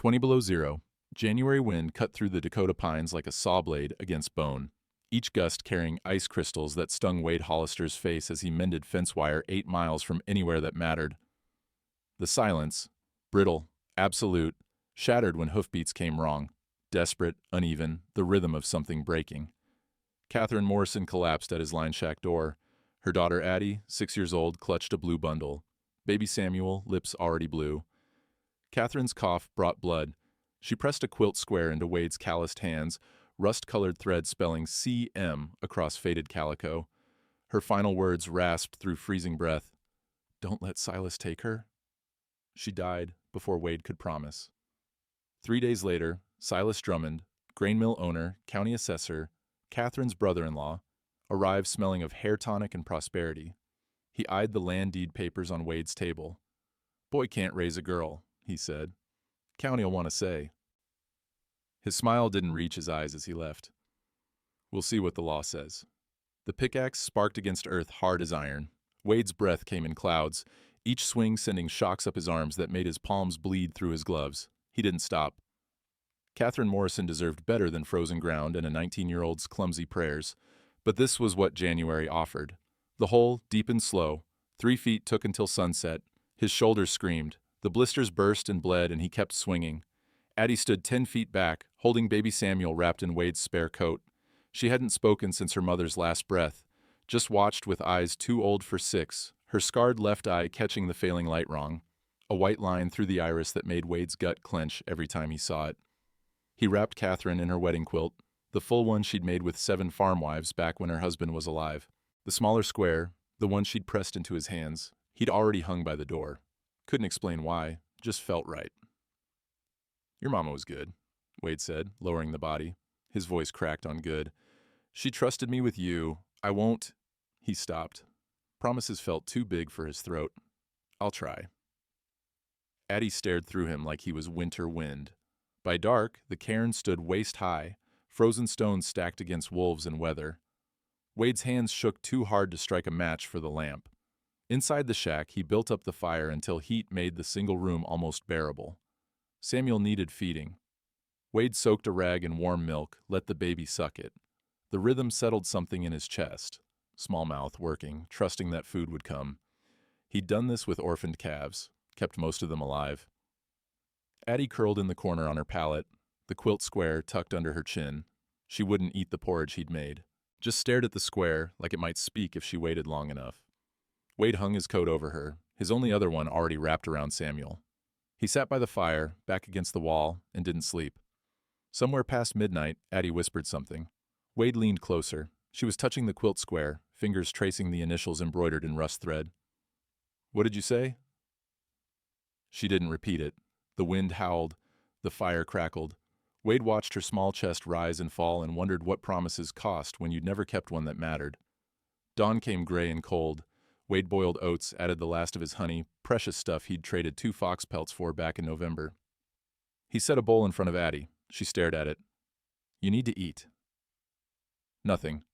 20 below zero. January wind cut through the Dakota pines like a saw blade against bone, each gust carrying ice crystals that stung Wade Hollister's face as he mended fence wire 8 miles from anywhere that mattered. The silence, brittle, absolute, shattered when hoofbeats came wrong, desperate, uneven, the rhythm of something breaking. Catherine Morrison collapsed at his line shack door. Her daughter Addie, 6 years old, clutched a blue bundle. Baby Samuel, lips already blue. Catherine's cough brought blood. She pressed a quilt square into Wade's calloused hands, rust-colored thread spelling CM across faded calico. Her final words rasped through freezing breath. "Don't let Silas take her." She died before Wade could promise. 3 days later, Silas Drummond, grain mill owner, county assessor, Catherine's brother-in-law, arrived smelling of hair tonic and prosperity. He eyed the land deed papers on Wade's table. "Boy can't raise a girl," he said. "County'll want to say." His smile didn't reach his eyes as he left. "We'll see what the law says." The pickaxe sparked against earth hard as iron. Wade's breath came in clouds, each swing sending shocks up his arms that made his palms bleed through his gloves. He didn't stop. Catherine Morrison deserved better than frozen ground and a 19-year-old's clumsy prayers, but this was what January offered. The hole, deep and slow, 3 feet took until sunset. His shoulders screamed. The blisters burst and bled, and he kept swinging. Addie stood 10 feet back, holding baby Samuel wrapped in Wade's spare coat. She hadn't spoken since her mother's last breath, just watched with eyes too old for 6, her scarred left eye catching the failing light wrong, a white line through the iris that made Wade's gut clench every time he saw it. He wrapped Catherine in her wedding quilt, the full one she'd made with 7 farm wives back when her husband was alive. The smaller square, the one she'd pressed into his hands, he'd already hung by the door. Couldn't explain why, just felt right. "Your mama was good," Wade said, lowering the body. His voice cracked on good. "She trusted me with you. I won't—" He stopped. Promises felt too big for his throat. "I'll try." Addie stared through him like he was winter wind. By dark, the cairn stood waist-high, frozen stones stacked against wolves and weather. Wade's hands shook too hard to strike a match for the lamp. Inside the shack, he built up the fire until heat made the single room almost bearable. Samuel needed feeding. Wade soaked a rag in warm milk, let the baby suck it. The rhythm settled something in his chest, small mouth working, trusting that food would come. He'd done this with orphaned calves, kept most of them alive. Addie curled in the corner on her pallet, the quilt square tucked under her chin. She wouldn't eat the porridge he'd made, just stared at the square like it might speak if she waited long enough. Wade hung his coat over her, his only other one already wrapped around Samuel. He sat by the fire, back against the wall, and didn't sleep. Somewhere past midnight, Addie whispered something. Wade leaned closer. She was touching the quilt square, fingers tracing the initials embroidered in rust thread. "What did you say?" She didn't repeat it. The wind howled. The fire crackled. Wade watched her small chest rise and fall and wondered what promises cost when you'd never kept one that mattered. Dawn came gray and cold. Wade boiled oats, added the last of his honey, precious stuff he'd traded 2 fox pelts for back in November. He set a bowl in front of Addie. She stared at it. "You need to eat." Nothing.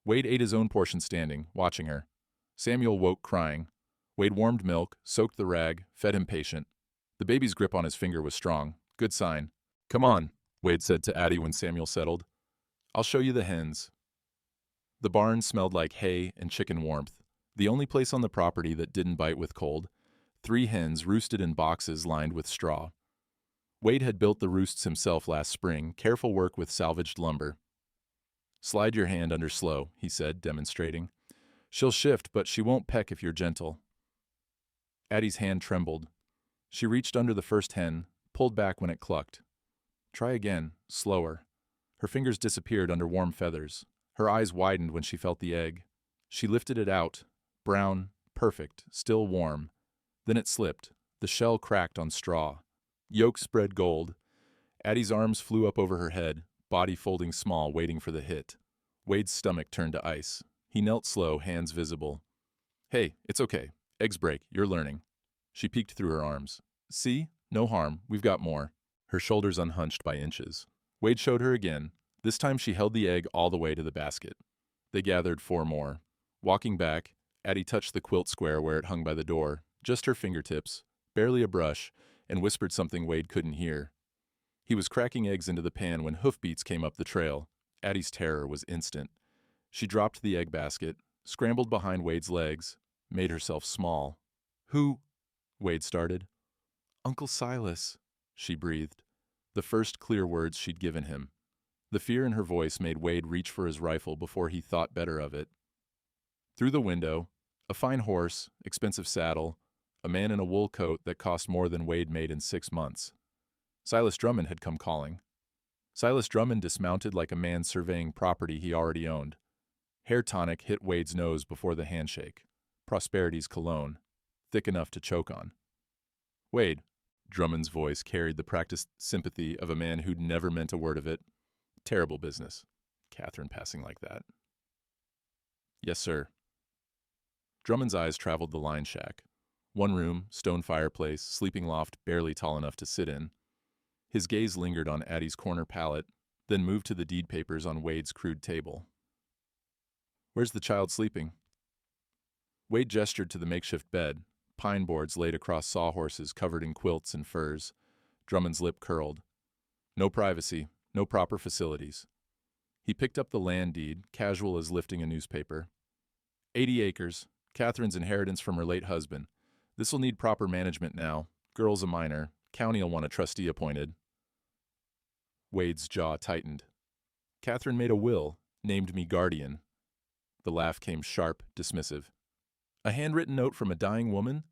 Wade ate his own portion standing, watching her. Samuel woke crying. Wade warmed milk, soaked the rag, fed him patient. The baby's grip on his finger was strong. Good sign. "Come on," Wade said to Addie when Samuel settled. "I'll show you the hens." The barn smelled like hay and chicken warmth, the only place on the property that didn't bite with cold. 3 hens roosted in boxes lined with straw. Wade had built the roosts himself last spring, careful work with salvaged lumber. "Slide your hand under slow," he said, demonstrating. "She'll shift, but she won't peck if you're gentle." Addie's hand trembled. She reached under the first hen, pulled back when it clucked. "Try again, slower." Her fingers disappeared under warm feathers. Her eyes widened when she felt the egg. She lifted it out, brown, perfect, still warm. Then it slipped. The shell cracked on straw. Yolk spread gold. Addie's arms flew up over her head, body folding small, waiting for the hit. Wade's stomach turned to ice. He knelt slow, hands visible. "Hey, it's okay. Eggs break. You're learning." She peeked through her arms. "See? No harm. We've got more." Her shoulders unhunched by inches. Wade showed her again. This time she held the egg all the way to the basket. They gathered 4 more. Walking back, Addie touched the quilt square where it hung by the door, just her fingertips, barely a brush, and whispered something Wade couldn't hear. He was cracking eggs into the pan when hoofbeats came up the trail. Addie's terror was instant. She dropped the egg basket, scrambled behind Wade's legs, made herself small. "Who?" Wade started. "Uncle Silas," she breathed, the first clear words she'd given him. The fear in her voice made Wade reach for his rifle before he thought better of it. Through the window, a fine horse, expensive saddle, a man in a wool coat that cost more than Wade made in 6 months. Silas Drummond had come calling. Silas Drummond dismounted like a man surveying property he already owned. Hair tonic hit Wade's nose before the handshake. Prosperity's cologne, thick enough to choke on. "Wade," Drummond's voice carried the practiced sympathy of a man who'd never meant a word of it. "Terrible business. Catherine passing like that." "Yes, sir." Drummond's eyes traveled the line shack. One room, stone fireplace, sleeping loft barely tall enough to sit in. His gaze lingered on Addie's corner pallet, then moved to the deed papers on Wade's crude table. "Where's the child sleeping?" Wade gestured to the makeshift bed, pine boards laid across sawhorses covered in quilts and furs. Drummond's lip curled. No privacy, no proper facilities. He picked up the land deed, casual as lifting a newspaper. 80 acres, Catherine's inheritance from her late husband. This'll need proper management now. Girl's a minor. County'll want a trustee appointed. Wade's jaw tightened. "Catherine made a will, named me guardian." The laugh came sharp, dismissive. "A handwritten note from a dying woman?"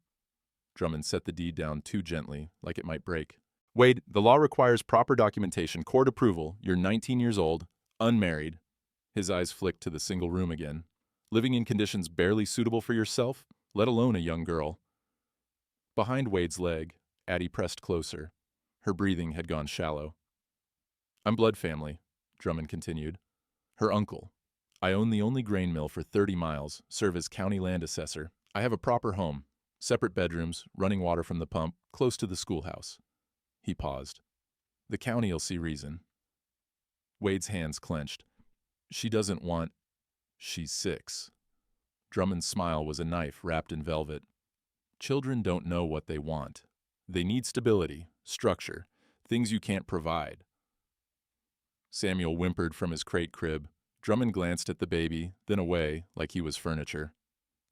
Drummond set the deed down too gently, like it might break. "Wade, the law requires proper documentation, court approval. You're 19 years old, unmarried." His eyes flicked to the single room again. "Living in conditions barely suitable for yourself, let alone a young girl." Behind Wade's leg, Addie pressed closer. Her breathing had gone shallow. "I'm blood family," Drummond continued. "Her uncle. I own the only grain mill for 30 miles, serve as county land assessor. I have a proper home, separate bedrooms, running water from the pump, close to the schoolhouse." He paused. "The county'll see reason." Wade's hands clenched. "She doesn't want... She's 6. Drummond's smile was a knife wrapped in velvet. "Children don't know what they want. They need stability, structure, things you can't provide." Samuel whimpered from his crate crib. Drummond glanced at the baby, then away, like he was furniture.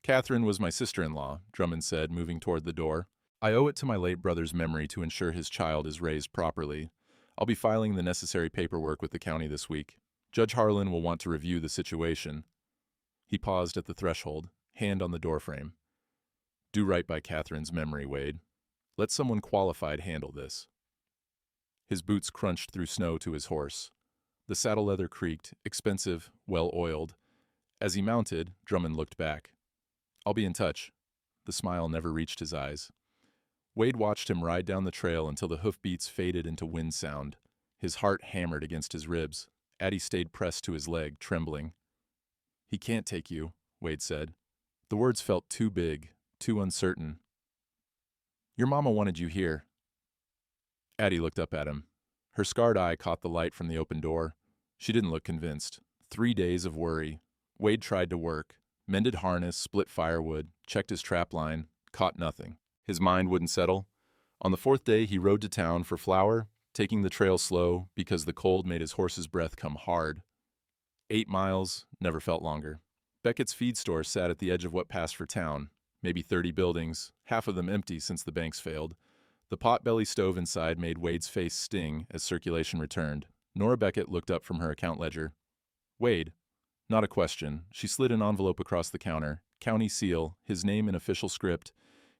"Catherine was my sister-in-law," Drummond said, moving toward the door. "I owe it to my late brother's memory to ensure his child is raised properly. I'll be filing the necessary paperwork with the county this week. Judge Harlan will want to review the situation." He paused at the threshold, hand on the doorframe. "Do right by Catherine's memory, Wade. Let someone qualified handle this." His boots crunched through snow to his horse. The saddle leather creaked, expensive, well-oiled. As he mounted, Drummond looked back. "I'll be in touch." The smile never reached his eyes. Wade watched him ride down the trail until the hoofbeats faded into wind sound. His heart hammered against his ribs. Addie stayed pressed to his leg, trembling. "He can't take you," Wade said. The words felt too big, too uncertain. "Your mama wanted you here." Addie looked up at him. Her scarred eye caught the light from the open door. She didn't look convinced. 3 days of worry. Wade tried to work. Mended harness, split firewood, checked his trap line, caught nothing. His mind wouldn't settle. On the 4th day, he rode to town for flour, taking the trail slow because the cold made his horse's breath come hard. 8 miles, never felt longer. Beckett's feed store sat at the edge of what passed for town. Maybe 30 buildings, half of them empty since the banks failed. The pot-belly stove inside made Wade's face sting as circulation returned. Nora Beckett looked up from her account ledger. "Wade." Not a question. She slid an envelope across the counter. County seal, his name in official script.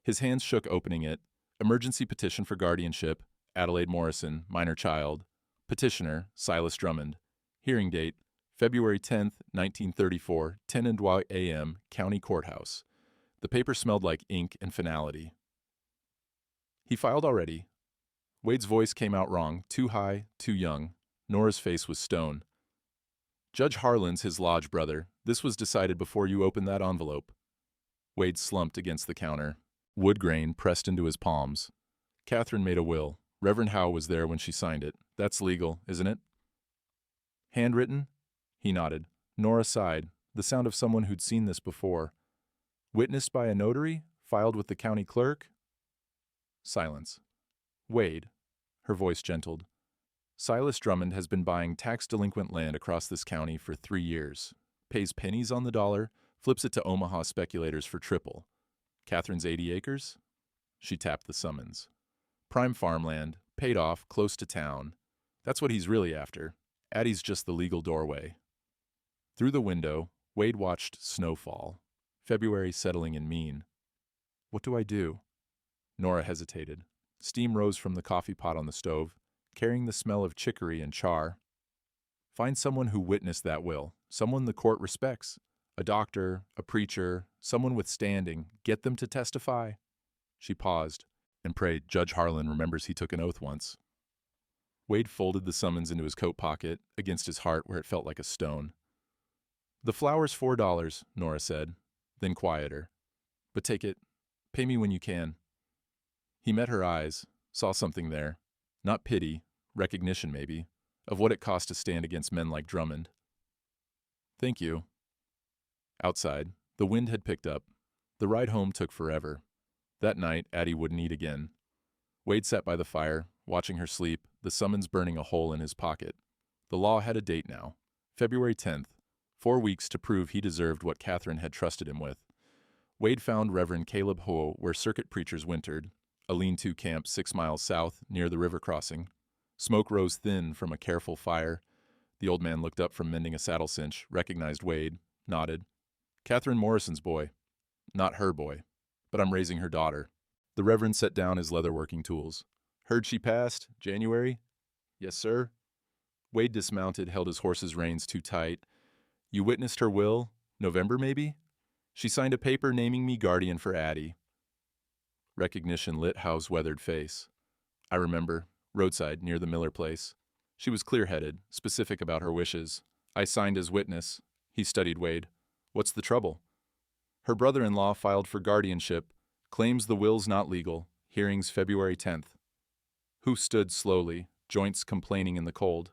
His hands shook opening it. Emergency petition for guardianship. Adelaide Morrison, minor child. Petitioner, Silas Drummond. Hearing date, February 10th, 1934, 10 a.m., County Courthouse. The paper smelled like ink and finality. "He filed already." Wade's voice came out wrong, too high, too young. Nora's face was stone. "Judge Harlan's his lodge brother. This was decided before you opened that envelope." Wade slumped against the counter. Wood grain pressed into his palms. "Catherine made a will. Reverend Howe was there when she signed it. That's legal, isn't it?" "Handwritten?" He nodded. Nora sighed, the sound of someone who'd seen this before. "Witnessed by a notary? Filed with the county clerk?" Silence. "Wade." Her voice gentled. Silas Drummond has been buying tax-delinquent land across this county for 3 years. Pays pennies on the dollar, flips it to Omaha speculators for triple. Catherine's 80 acres? She tapped the summons. Prime farmland, paid off, close to town. That's what he's really after. Addie's just the legal doorway. Through the window, Wade watched snowfall. February settling in mean. What do I do? Nora hesitated. Steam rose from the coffee pot on the stove, carrying the smell of chicory and char. Find someone who witnessed that will, someone the court respects. A doctor, a preacher, someone with standing. Get them to testify. She paused and prayed Judge Harlan remembers he took an oath once. Wade folded the summons into his coat pocket, against his heart where it felt like a stone. The flower's $4, Nora said, then quieter. But take it. Pay me when you can. He met her eyes, saw something there. Not pity, recognition maybe, of what it cost to stand against men like Drummond. Thank you. Outside, the wind had picked up. The ride home took forever. That night, Addie wouldn't eat again. Wade sat by the fire, watching her sleep, the summons burning a hole in his pocket. The law had a date now. February 10th. 4 weeks to prove he deserved what Catherine had trusted him with. Wade found Reverend Caleb Ho where circuit preachers wintered, a lean-to camp 6 miles south near the river crossing. Smoke rose thin from a careful fire. The old man looked up from mending a saddle cinch, recognized Wade, nodded. Catherine Morrison's boy. Not her boy, but I'm raising her daughter. The Reverend set down his leather-working tools. Heard she passed, January? Yes, sir. Wade dismounted, held his horse's reins too tight. You witnessed her will? November, maybe? She signed a paper naming me guardian for Addie. Recognition lit Howe's weathered face. I remember, roadside near the Miller place. She was clear-headed, specific about her wishes. I signed as witness. He studied Wade. What's the trouble? Her brother-in-law filed for guardianship, claims the will's not legal, hearings February 10th. Who stood slowly, joints complaining in the cold?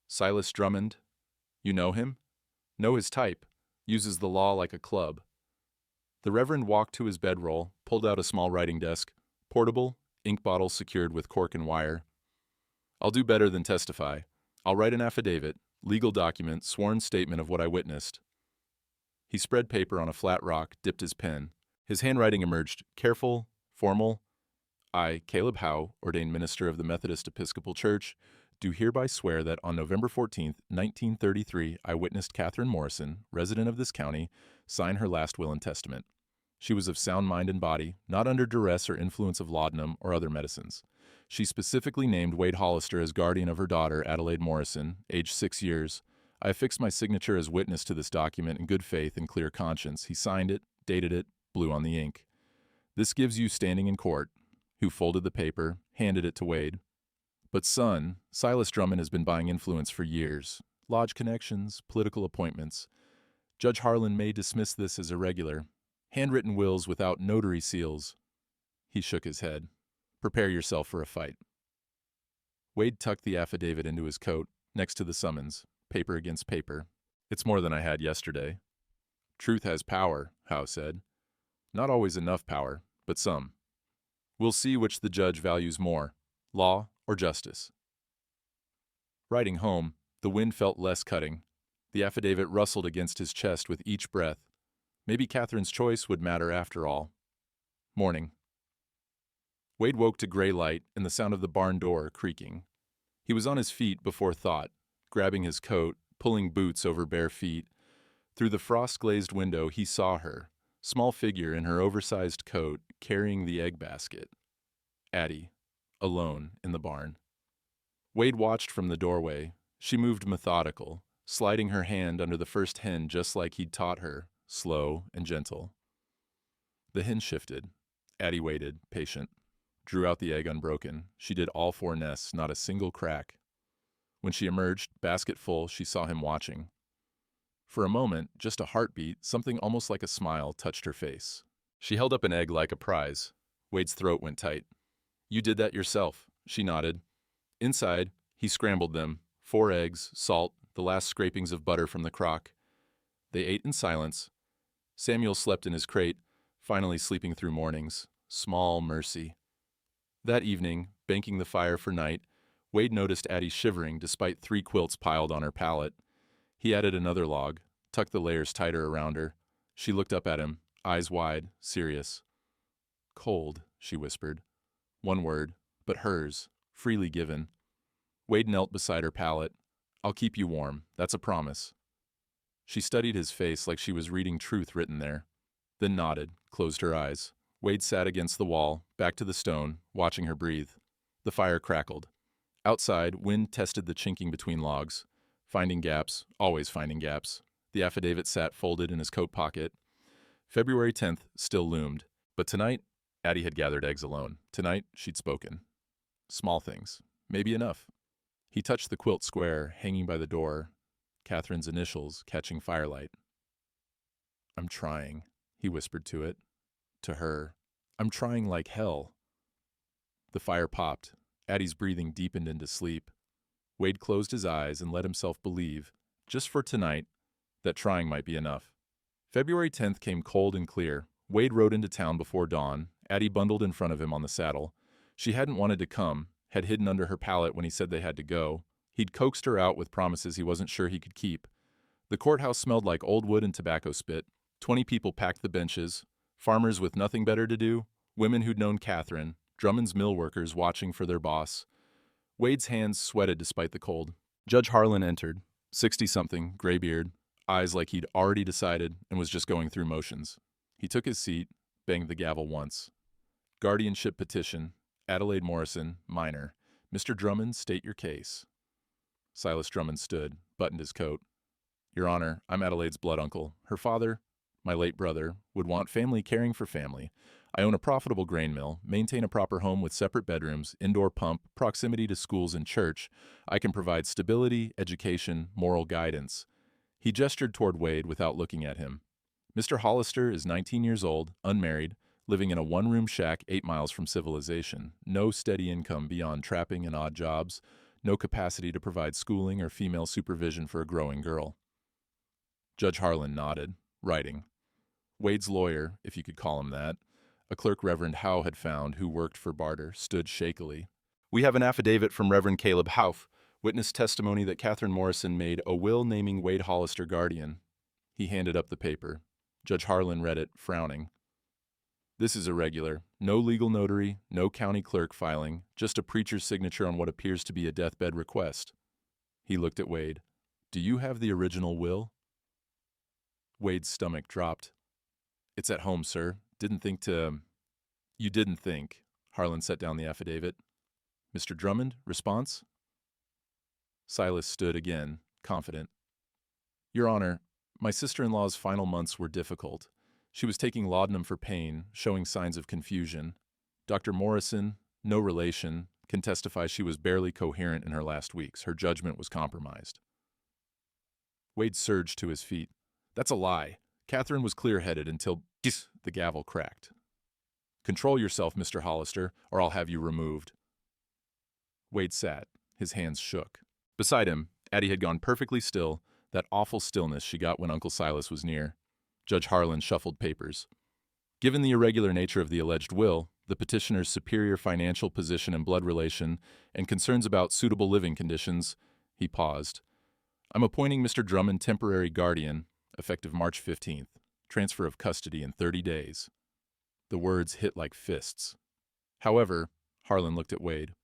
Silas Drummond. You know him? Know his type. Uses the law like a club. The Reverend walked to his bedroll, pulled out a small writing desk, portable, ink bottle secured with cork and wire. I'll do better than testify. I'll write an affidavit, legal document, sworn statement of what I witnessed. He spread paper on a flat rock, dipped his pen. His handwriting emerged, careful, formal. I, Caleb Howe, ordained minister of the Methodist Episcopal Church, do hereby swear that on November 14th, 1933, I witnessed Catherine Morrison, resident of this county, sign her last will and testament. She was of sound mind and body, not under duress or influence of laudanum or other medicines. She specifically named Wade Hollister as guardian of her daughter, Adelaide Morrison, aged 6 years. I affixed my signature as witness to this document in good faith and clear conscience. He signed it, dated it, blew on the ink. This gives you standing in court. Who folded the paper, handed it to Wade. But son, Silas Drummond has been buying influence for years. Lodge connections, political appointments. Judge Harlan may dismiss this as irregular. Handwritten wills without notary seals. He shook his head. Prepare yourself for a fight. Wade tucked the affidavit into his coat, next to the summons, paper against paper. It's more than I had yesterday. Truth has power, Howe said. Not always enough power, but some. We'll see which the judge values more, law or justice. Riding home, the wind felt less cutting. The affidavit rustled against his chest with each breath. Maybe Catherine's choice would matter after all. Morning. Wade woke to gray light and the sound of the barn door creaking. He was on his feet before thought, grabbing his coat, pulling boots over bare feet. Through the frost-glazed window he saw her, small figure in her oversized coat, carrying the egg basket. Addie, alone in the barn. Wade watched from the doorway. She moved methodical, sliding her hand under the first hen just like he'd taught her, slow and gentle. The hen shifted. Addie waited, patient. Drew out the egg unbroken. She did all 4 nests, not a single crack. When she emerged, basket full, she saw him watching. For a moment, just a heartbeat, something almost like a smile touched her face. She held up an egg like a prize. Wade's throat went tight. You did that yourself, she nodded. Inside, he scrambled them, 4 eggs, salt, the last scrapings of butter from the crock. They ate in silence. Samuel slept in his crate, finally sleeping through mornings. Small mercy. That evening, banking the fire for night, Wade noticed Addie shivering despite 3 quilts piled on her pallet. He added another log, tucked the layers tighter around her. She looked up at him, eyes wide, serious. "Cold," she whispered. One word, but hers, freely given. Wade knelt beside her pallet. "I'll keep you warm, that's a promise." She studied his face like she was reading truth written there, then nodded, closed her eyes. Wade sat against the wall, back to the stone, watching her breathe. The fire crackled. Outside, wind tested the chinking between logs. Finding gaps, always finding gaps. The affidavit sat folded in his coat pocket. February 10th still loomed. But tonight, Addie had gathered eggs alone. Tonight, she'd spoken. Small things. Maybe enough. He touched the quilt square hanging by the door, Catherine's initials catching firelight. "I'm trying," he whispered to it. To her. "I'm trying like hell." The fire popped. Addie's breathing deepened into sleep. Wade closed his eyes and let himself believe, just for tonight, that trying might be enough. February 10th came cold and clear. Wade rode into town before dawn, Addie bundled in front of him on the saddle. She hadn't wanted to come, had hidden under her pallet when he said they had to go. He'd coaxed her out with promises he wasn't sure he could keep. The courthouse smelled like old wood and tobacco spit. 20 people packed the benches, farmers with nothing better to do, women who'd known Catherine, Drummond's mill workers watching for their boss. Wade's hands sweated despite the cold. Judge Harlan entered, 60-something, gray-beard, eyes like he'd already decided and was just going through motions. He took his seat, banged the gavel once. Guardianship petition, Adelaide Morrison, minor. Mr. Drummond, state your case. Silas Drummond stood, buttoned his coat. "Your Honor, I'm Adelaide's blood uncle. Her father, my late brother, would want family caring for family. I own a profitable grain mill, maintain a proper home with separate bedrooms, indoor pump, proximity to schools and church. I can provide stability, education, moral guidance." He gestured toward Wade without looking at him. "Mr. Hollister is 19 years old, unmarried, living in a one-room shack 8 miles from civilization. No steady income beyond trapping and odd jobs. No capacity to provide schooling or female supervision for a growing girl." Judge Harlan nodded, writing. Wade's lawyer, if you could call him that, a clerk Reverend Howe had found who worked for barter, stood shakily. "We have an affidavit from Reverend Caleb Houff, witness testimony that Catherine Morrison made a will naming Wade Hollister guardian." He handed up the paper. Judge Harlan read it, frowning. "This is irregular. No legal notary, no county clerk filing, just a preacher's signature on what appears to be a deathbed request." He looked at Wade. "Do you have the original will?" Wade's stomach dropped. "It's at home, sir. Didn't think to—" "You didn't think." Harlan set down the affidavit. "Mr. Drummond, response?" Silas stood again, confident. "Your Honor, my sister-in-law's final months were difficult. She was taking laudanum for pain, showing signs of confusion. Dr. Morrison, no relation, can testify she was barely coherent in her last weeks. Her judgment was compromised." Wade surged to his feet. "That's a lie. Catherine was clear-headed until—" The gavel cracked. "Control yourself, Mr. Hollister, or I'll have you removed." Wade sat. His hands shook. Beside him, Addie had gone perfectly still, that awful stillness she got when Uncle Silas was near. Judge Harlan shuffled papers. Given the irregular nature of the alleged will, the petitioner's superior financial position and blood relation, and concerns about suitable living conditions, he paused. "I'm appointing Mr. Drummond temporary guardian, effective March 15th. Transfer of custody in 30 days. The words hit like fists. "However," Harlan looked at Wade,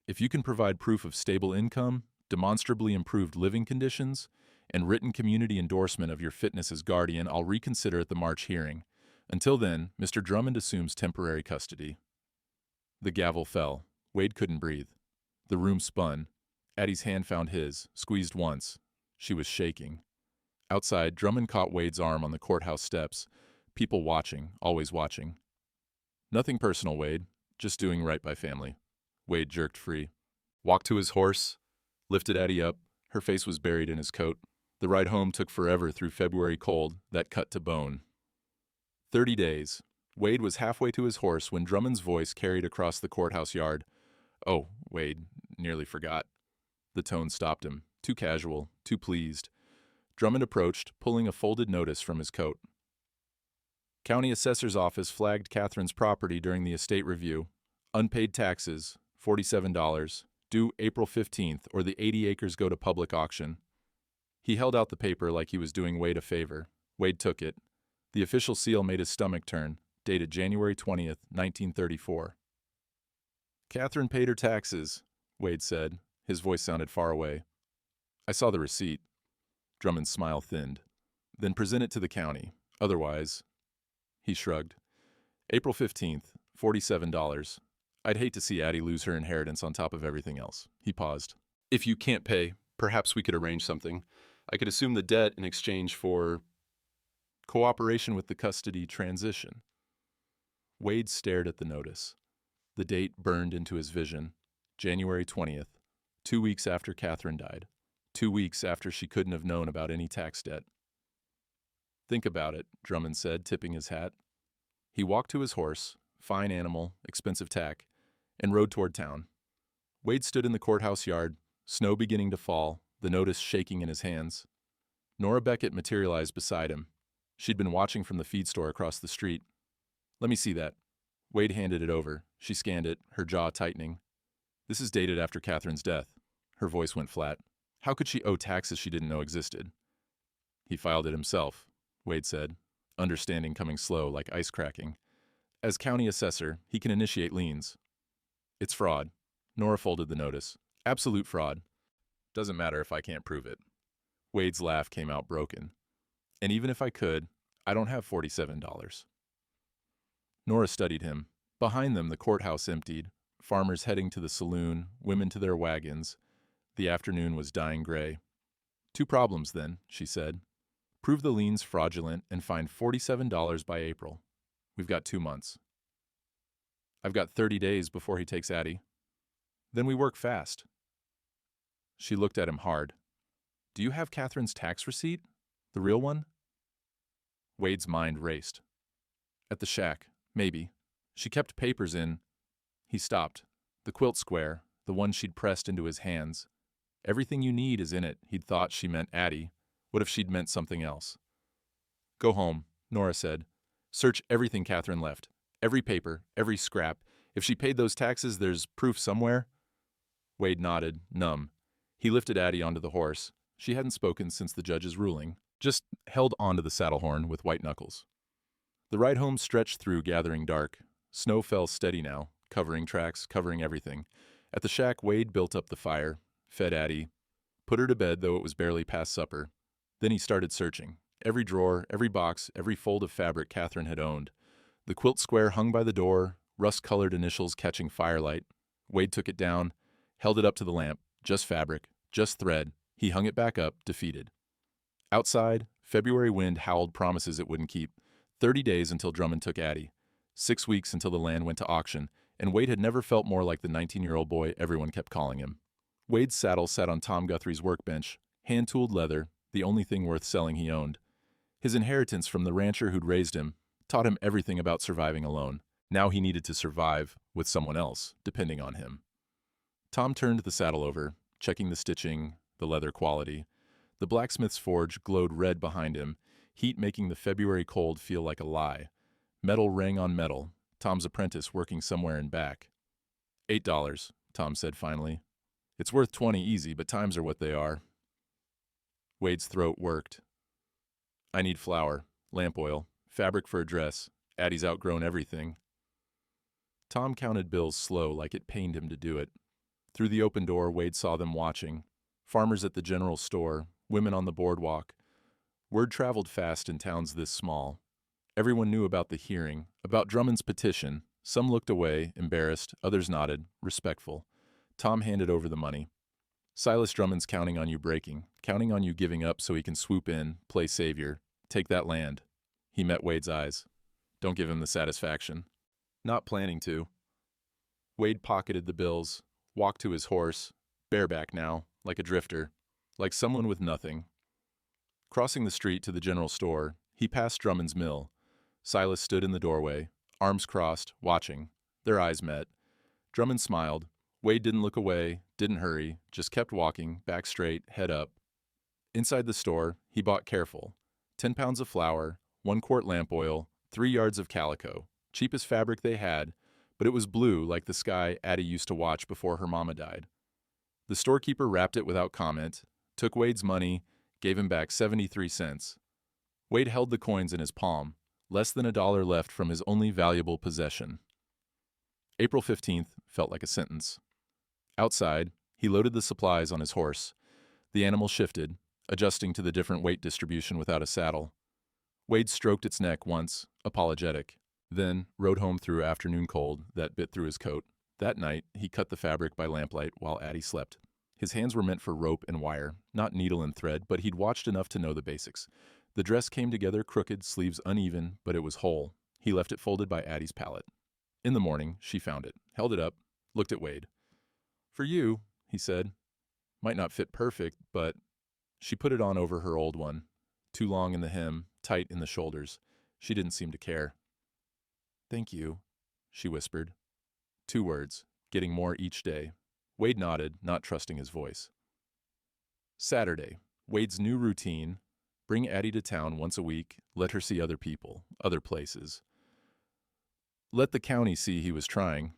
"if you can provide proof of stable income, demonstrably improved living conditions, and written community endorsement of your fitness as guardian, I'll reconsider at the March hearing. Until then, Mr. Drummond assumes temporary custody." The gavel fell. Wade couldn't breathe. The room spun. Addie's hand found his, squeezed once. She was shaking. Outside, Drummond caught Wade's arm on the courthouse steps. People watching, always watching. "Nothing personal, Wade. Just doing right by family." Wade jerked free. Walked to his horse, lifted Addie up. Her face was buried in his coat. The ride home took forever through February cold that cut to bone. 30 days. Wade was halfway to his horse when Drummond's voice carried across the courthouse yard. "Oh, Wade, nearly forgot." The tone stopped him. Too casual, too pleased. Drummond approached, pulling a folded notice from his coat. "County Assessor's Office flagged Catherine's property during the estate review. Unpaid taxes, $47. Due April 15th, or the 80 acres go to public auction. He held out the paper like he was doing Wade a favor. Wade took it. The official seal made his stomach turn, dated January 20th, 1934. Catherine paid her taxes, Wade said. His voice sounded far away. I saw the receipt. Drummond's smile thinned. Then present it to the county. Otherwise, he shrugged. April 15th, $47. I'd hate to see Addie lose her inheritance on top of everything else. He paused. If you can't pay, perhaps we could arrange something. I could assume the debt in exchange for cooperation with the custody transition. Wade stared at the notice. The date burned into his vision. January 20th, 2 weeks after Catherine died. 2 weeks after she couldn't have known about any tax debt. Think about it, Drummond said, tipping his hat. He walked to his horse, fine animal, expensive tack, and rode toward town. Wade stood in the courthouse yard, snow beginning to fall, the notice shaking in his hands. Nora Beckett materialized beside him. She'd been watching from the feed store across the street. Let me see that. Wade handed it over. She scanned it, her jaw tightening. This is dated after Catherine's death. Her voice went flat. How could she owe taxes she didn't know existed? He filed it himself, Wade said, understanding coming slow like ice cracking. As county assessor, he can initiate liens. It's fraud. Nora folded the notice. Absolute fraud. Doesn't matter if I can't prove it. Wade's laugh came out broken. And even if I could, I don't have $47. Nora studied him. Behind them, the courthouse emptied, farmers heading to the saloon, women to their wagons. The afternoon was dying gray. 2 problems, then, she said. Prove the lien's fraudulent and find $47 by April. We've got 2 months. I've got 30 days before he takes Addie. Then we work fast. She looked at him hard. Do you have Catherine's tax receipt? The real one? Wade's mind raced. At the shack, maybe. She kept papers in. He stopped. The quilt square, the one she'd pressed into his hands. Everything you need is in it. He'd thought she meant Addie. What if she'd meant something else? Go home, Nora said. Search everything Catherine left. Every paper, every scrap. If she paid those taxes, there's proof somewhere. Wade nodded, numb. He lifted Addie onto the horse. She hadn't spoken since the judge's ruling, just held onto the saddle horn with white knuckles. The ride home stretched through gathering dark. Snow fell steady now, covering tracks, covering everything. At the shack, Wade built up the fire, fed Addie, put her to bed, though it was barely past supper. Then he started searching. Every drawer, every box, every fold of fabric Catherine had owned. The quilt square hung by the door, rust-colored initials catching firelight. Wade took it down, held it up to the lamp. Just fabric, just thread. He hung it back up, defeated. Outside, February wind howled promises it wouldn't keep. 30 days until Drummond took Addie. 6 weeks until the land went to auction, and Wade had never felt more like the 19-year-old boy everyone kept calling him. Wade's saddle sat on Tom Guthrie's workbench, hand-tooled leather, the only thing worth selling he owned. His inheritance from the rancher who'd raised him taught him everything about surviving alone. Now he needed to survive with someone else, depending on him. Tom turned the saddle over, checking the stitching, the leather quality. The blacksmith's forge glowed red behind him, heat making the February cold feel like a lie. Metal rang on metal, Tom's apprentice working somewhere in back. $8, Tom said finally. It's worth 20 easy, but times are what they are. Wade's throat worked. I need flour, lamp oil, fabric for a dress. Addie's outgrown everything. Tom counted bills slow, like it pained him to do it. Through the open door, Wade saw them watching. Farmers at the general store, women on the boardwalk. Word traveled fast in towns this small. Everyone knew about the hearing, about Drummond's petition. Some looked away, embarrassed, others nodded, respectful. Tom handed over the money. Silas Drummond's counting on you breaking, counting on you giving up so he can swoop in, play savior, take that land. He met Wade's eyes. Don't give him the satisfaction. Not planning to. Wade pocketed the bills, walked to his horse, bareback now, like a drifter, like someone with nothing. Crossing the street to the general store, he passed Drummond's mill. Silas stood in the doorway, arms crossed, watching. Their eyes met. Drummond smiled. Wade didn't look away, didn't hurry, just kept walking, back straight, head up. Inside the store, he bought careful. 10 pounds of flour, 1 quart lamp oil, 3 yards of calico. Cheapest fabric they had, but it was blue like the sky Addie used to watch before her mama died. The storekeeper wrapped it without comment, took Wade's money, gave him back 73 cents. Wade held the coins in his palm, less than $1 left from his only valuable possession. April 15th felt like a sentence. Outside, he loaded the supplies on his horse. The animal shifted, adjusting to the different weight distribution without a saddle. Wade stroked its neck once, apologetic, then rode home through afternoon cold that bit through his coat. That night, he cut the fabric by lamplight while Addie slept. His hands were meant for rope and wire, not needle and thread, but he'd watched enough to know the basics. The dress came together crooked, sleeves uneven, but it was whole. He left it folded by Addie's pallet. In the morning, she found it, held it up, looked at Wade. "For you," he said. "Might not fit perfect, but..." She put it on over her old one. Too long in the hem, tight in the shoulders. She didn't seem to care. "Thank you," she whispered. 2 words, getting more each day. Wade nodded, not trusting his voice. Saturday, Wade's new routine: bring Addie to town once a week, let her see other people, other places. Let the county see he was trying.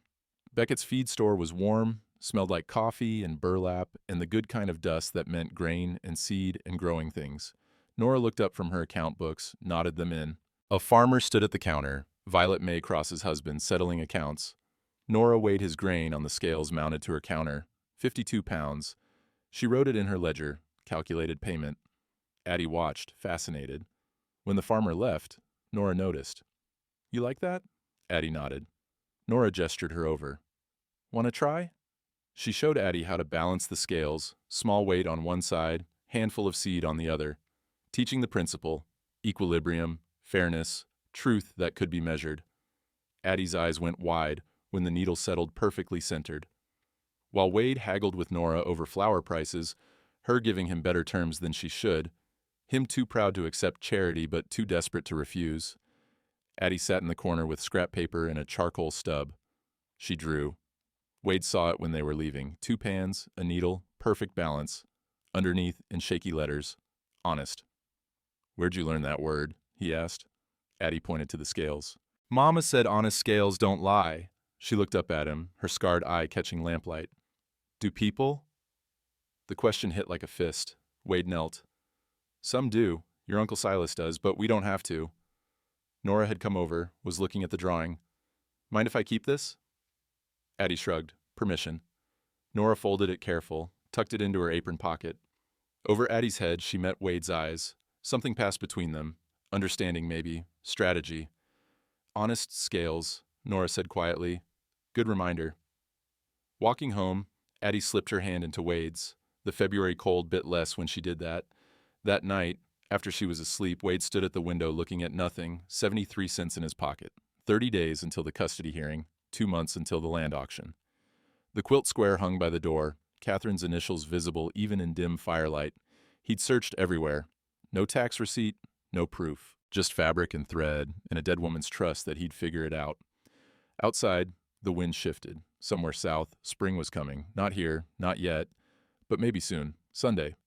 Beckett's feed store was warm, smelled like coffee and burlap and the good kind of dust that meant grain and seed and growing things. Nora looked up from her account books, nodded them in. A farmer stood at the counter, Violet Maycross's husband, settling accounts. Nora weighed his grain on the scales mounted to her counter, 52 pounds. She wrote it in her ledger, calculated payment. Addie watched, fascinated. When the farmer left, Nora noticed. "You like that?" Addie nodded. Nora gestured her over. "Want to try?" She showed Addie how to balance the scales, small weight on one side, handful of seed on the other, teaching the principle: equilibrium, fairness, truth that could be measured. Addie's eyes went wide when the needle settled perfectly centered. While Wade haggled with Nora over flour prices, her giving him better terms than she should, him too proud to accept charity but too desperate to refuse. Addie sat in the corner with scrap paper and a charcoal stub. She drew. Wade saw it when they were leaving. 2 pans, a needle, perfect balance. Underneath, in shaky letters, "Honest." "Where'd you learn that word?" he asked. Addie pointed to the scales. "Mama said honest scales don't lie." She looked up at him, her scarred eye catching lamplight. "Do people?" The question hit like a fist. Wade knelt. "Some do. Your Uncle Silas does, but we don't have to." Nora had come over, was looking at the drawing. "Mind if I keep this?" Addie shrugged. Permission. Nora folded it careful, tucked it into her apron pocket. Over Addie's head, she met Wade's eyes. Something passed between them. Understanding, maybe. Strategy. "Honest scales," Nora said quietly. "Good reminder." Walking home, Addie slipped her hand into Wade's. The February cold bit less when she did that. That night, after she was asleep, Wade stood at the window looking at nothing, 73 cents in his pocket. 30 days until the custody hearing, 2 months until the land auction. The quilt square hung by the door, Catherine's initials visible even in dim firelight. He'd searched everywhere. No tax receipt, no proof. Just fabric and thread, and a dead woman's trust that he'd figure it out. Outside, the wind shifted. Somewhere south, spring was coming. Not here, not yet, but maybe soon. Sunday.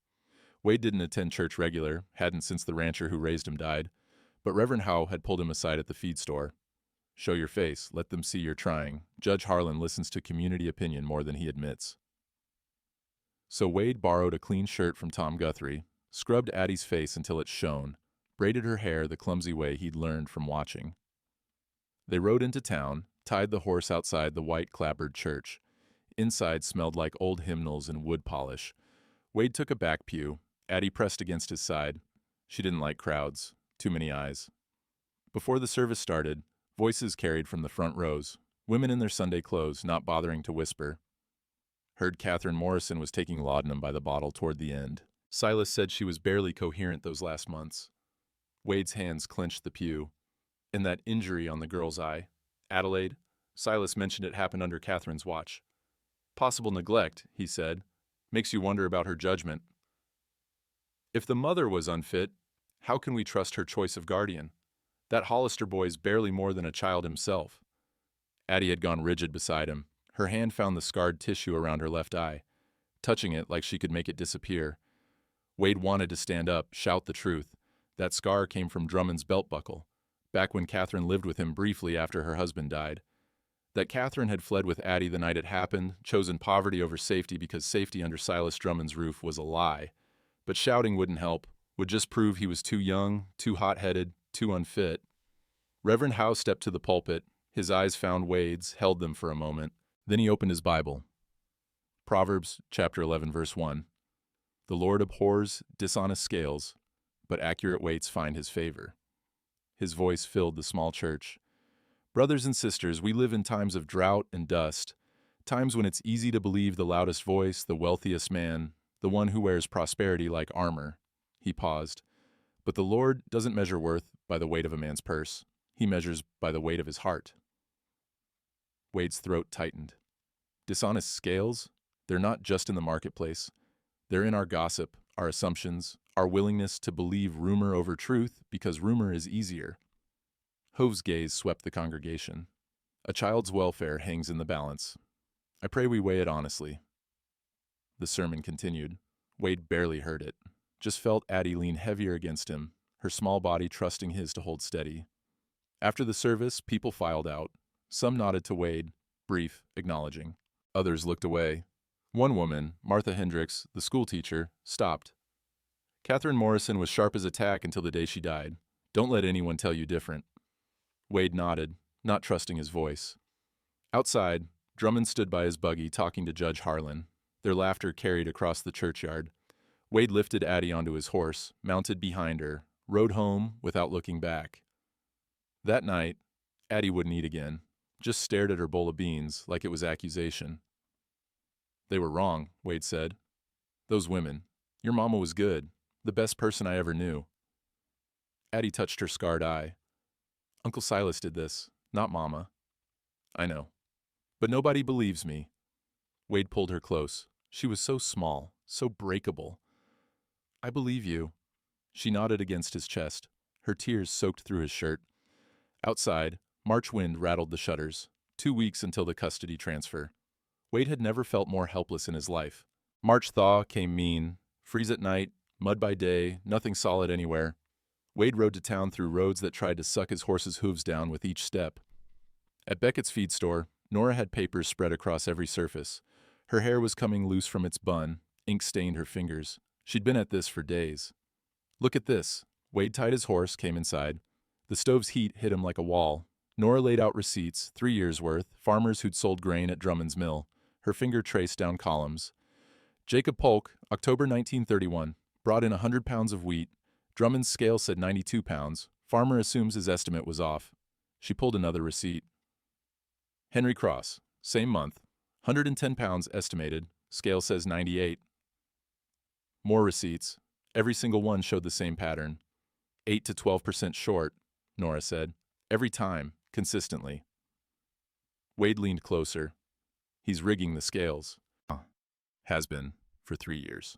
Wade didn't attend church regular, hadn't since the rancher who raised him died, but Reverend Howe had pulled him aside at the feed store. "Show your face, let them see you're trying. Judge Harlan listens to community opinion more than he admits." So Wade borrowed a clean shirt from Tom Guthrie, scrubbed Addie's face until it shone, braided her hair the clumsy way he'd learned from watching. They rode into town, tied the horse outside the white clapboard church. Inside smelled like old hymnals and wood polish. Wade took a back pew. Addie pressed against his side. She didn't like crowds. Too many eyes. Before the service started, voices carried from the front rows. Women in their Sunday clothes, not bothering to whisper. Heard Catherine Morrison was taking laudanum by the bottle toward the end. Silas said she was barely coherent those last months. Wade's hands clenched the pew. And that injury on the girl's eye. Adelaide? Silas mentioned it happened under Catherine's watch. Possible neglect, he said. Makes you wonder about her judgment. If the mother was unfit, how can we trust her choice of guardian? That Hollister boy's barely more than a child himself. Addie had gone rigid beside him. Her hand found the scarred tissue around her left eye, touching it like she could make it disappear. Wade wanted to stand up, shout the truth. That scar came from Drummond's belt buckle, back when Catherine lived with him briefly after her husband died. That Catherine had fled with Addie the night it happened, chosen poverty over safety because safety under Silas Drummond's roof was a lie. But shouting wouldn't help, would just prove he was too young, too hot-headed, too unfit. Reverend Howe stepped to the pulpit. His eyes found Wade's, held them for a moment. Then he opened his Bible. Proverbs chapter 11, verse 1. The Lord abhors dishonest scales, but accurate weights find his favor. His voice filled the small church. Brothers and sisters, we live in times of drought and dust, times when it's easy to believe the loudest voice, the wealthiest man, the one who wears prosperity like armor. He paused. But the Lord doesn't measure worth by the weight of a man's purse. He measures by the weight of his heart. Wade's throat tightened. Dishonest scales? They're not just in the marketplace. They're in our gossip, our assumptions, our willingness to believe rumor over truth because rumor is easier. Hove's gaze swept the congregation. A child's welfare hangs in the balance. I pray we weigh it honestly. The sermon continued. Wade barely heard it, just felt Addie lean heavier against him, her small body trusting his to hold steady. After the service, people filed out. Some nodded to Wade, brief, acknowledging. Others looked away. One woman, Martha Hendricks, the schoolteacher, stopped. Catherine Morrison was sharp as a tack until the day she died. Don't let anyone tell you different. Wade nodded, not trusting his voice. Outside, Drummond stood by his buggy talking to Judge Harlan. Their laughter carried across the churchyard. Wade lifted Addie onto his horse, mounted behind her, rode home without looking back. That night, Addie wouldn't eat again, just stared at her bowl of beans like it was accusation. They were wrong, Wade said. Those women. Your mama was good, the best person I ever knew. Addie touched her scarred eye. Uncle Silas did this, not Mama. I know. But nobody believes me. Wade pulled her close. She was so small, so breakable. I believe you. She nodded against his chest. Her tears soaked through his shirt. Outside, March wind rattled the shutters. 2 weeks until the custody transfer. Wade had never felt more helpless in his life. March thaw came mean. Freeze at night, mud by day, nothing solid anywhere. Wade rode to town through roads that tried to suck his horse's hooves down with each step. At Beckett's feed store, Nora had papers spread across every surface. Her hair was coming loose from its bun. Ink stained her fingers. She'd been at this for days. Look at this. Wade tied his horse, came inside. The stove's heat hit him like a wall. Nora laid out receipts, 3 years' worth, farmers who'd sold grain at Drummond's mill. Her finger traced down columns. Jacob Polk, October 1931, brought in 100 pounds of wheat. Drummond's scale said 92 pounds. Farmer assumes his estimate was off. She pulled another receipt. Henry Cross, same month, 110 pounds estimated. Scale says 98. More receipts. Every single one showed the same pattern. 8 to 12% short, Nora said. Every time, consistently. Wade leaned closer. He's rigging the scales. Has been, for 3 years.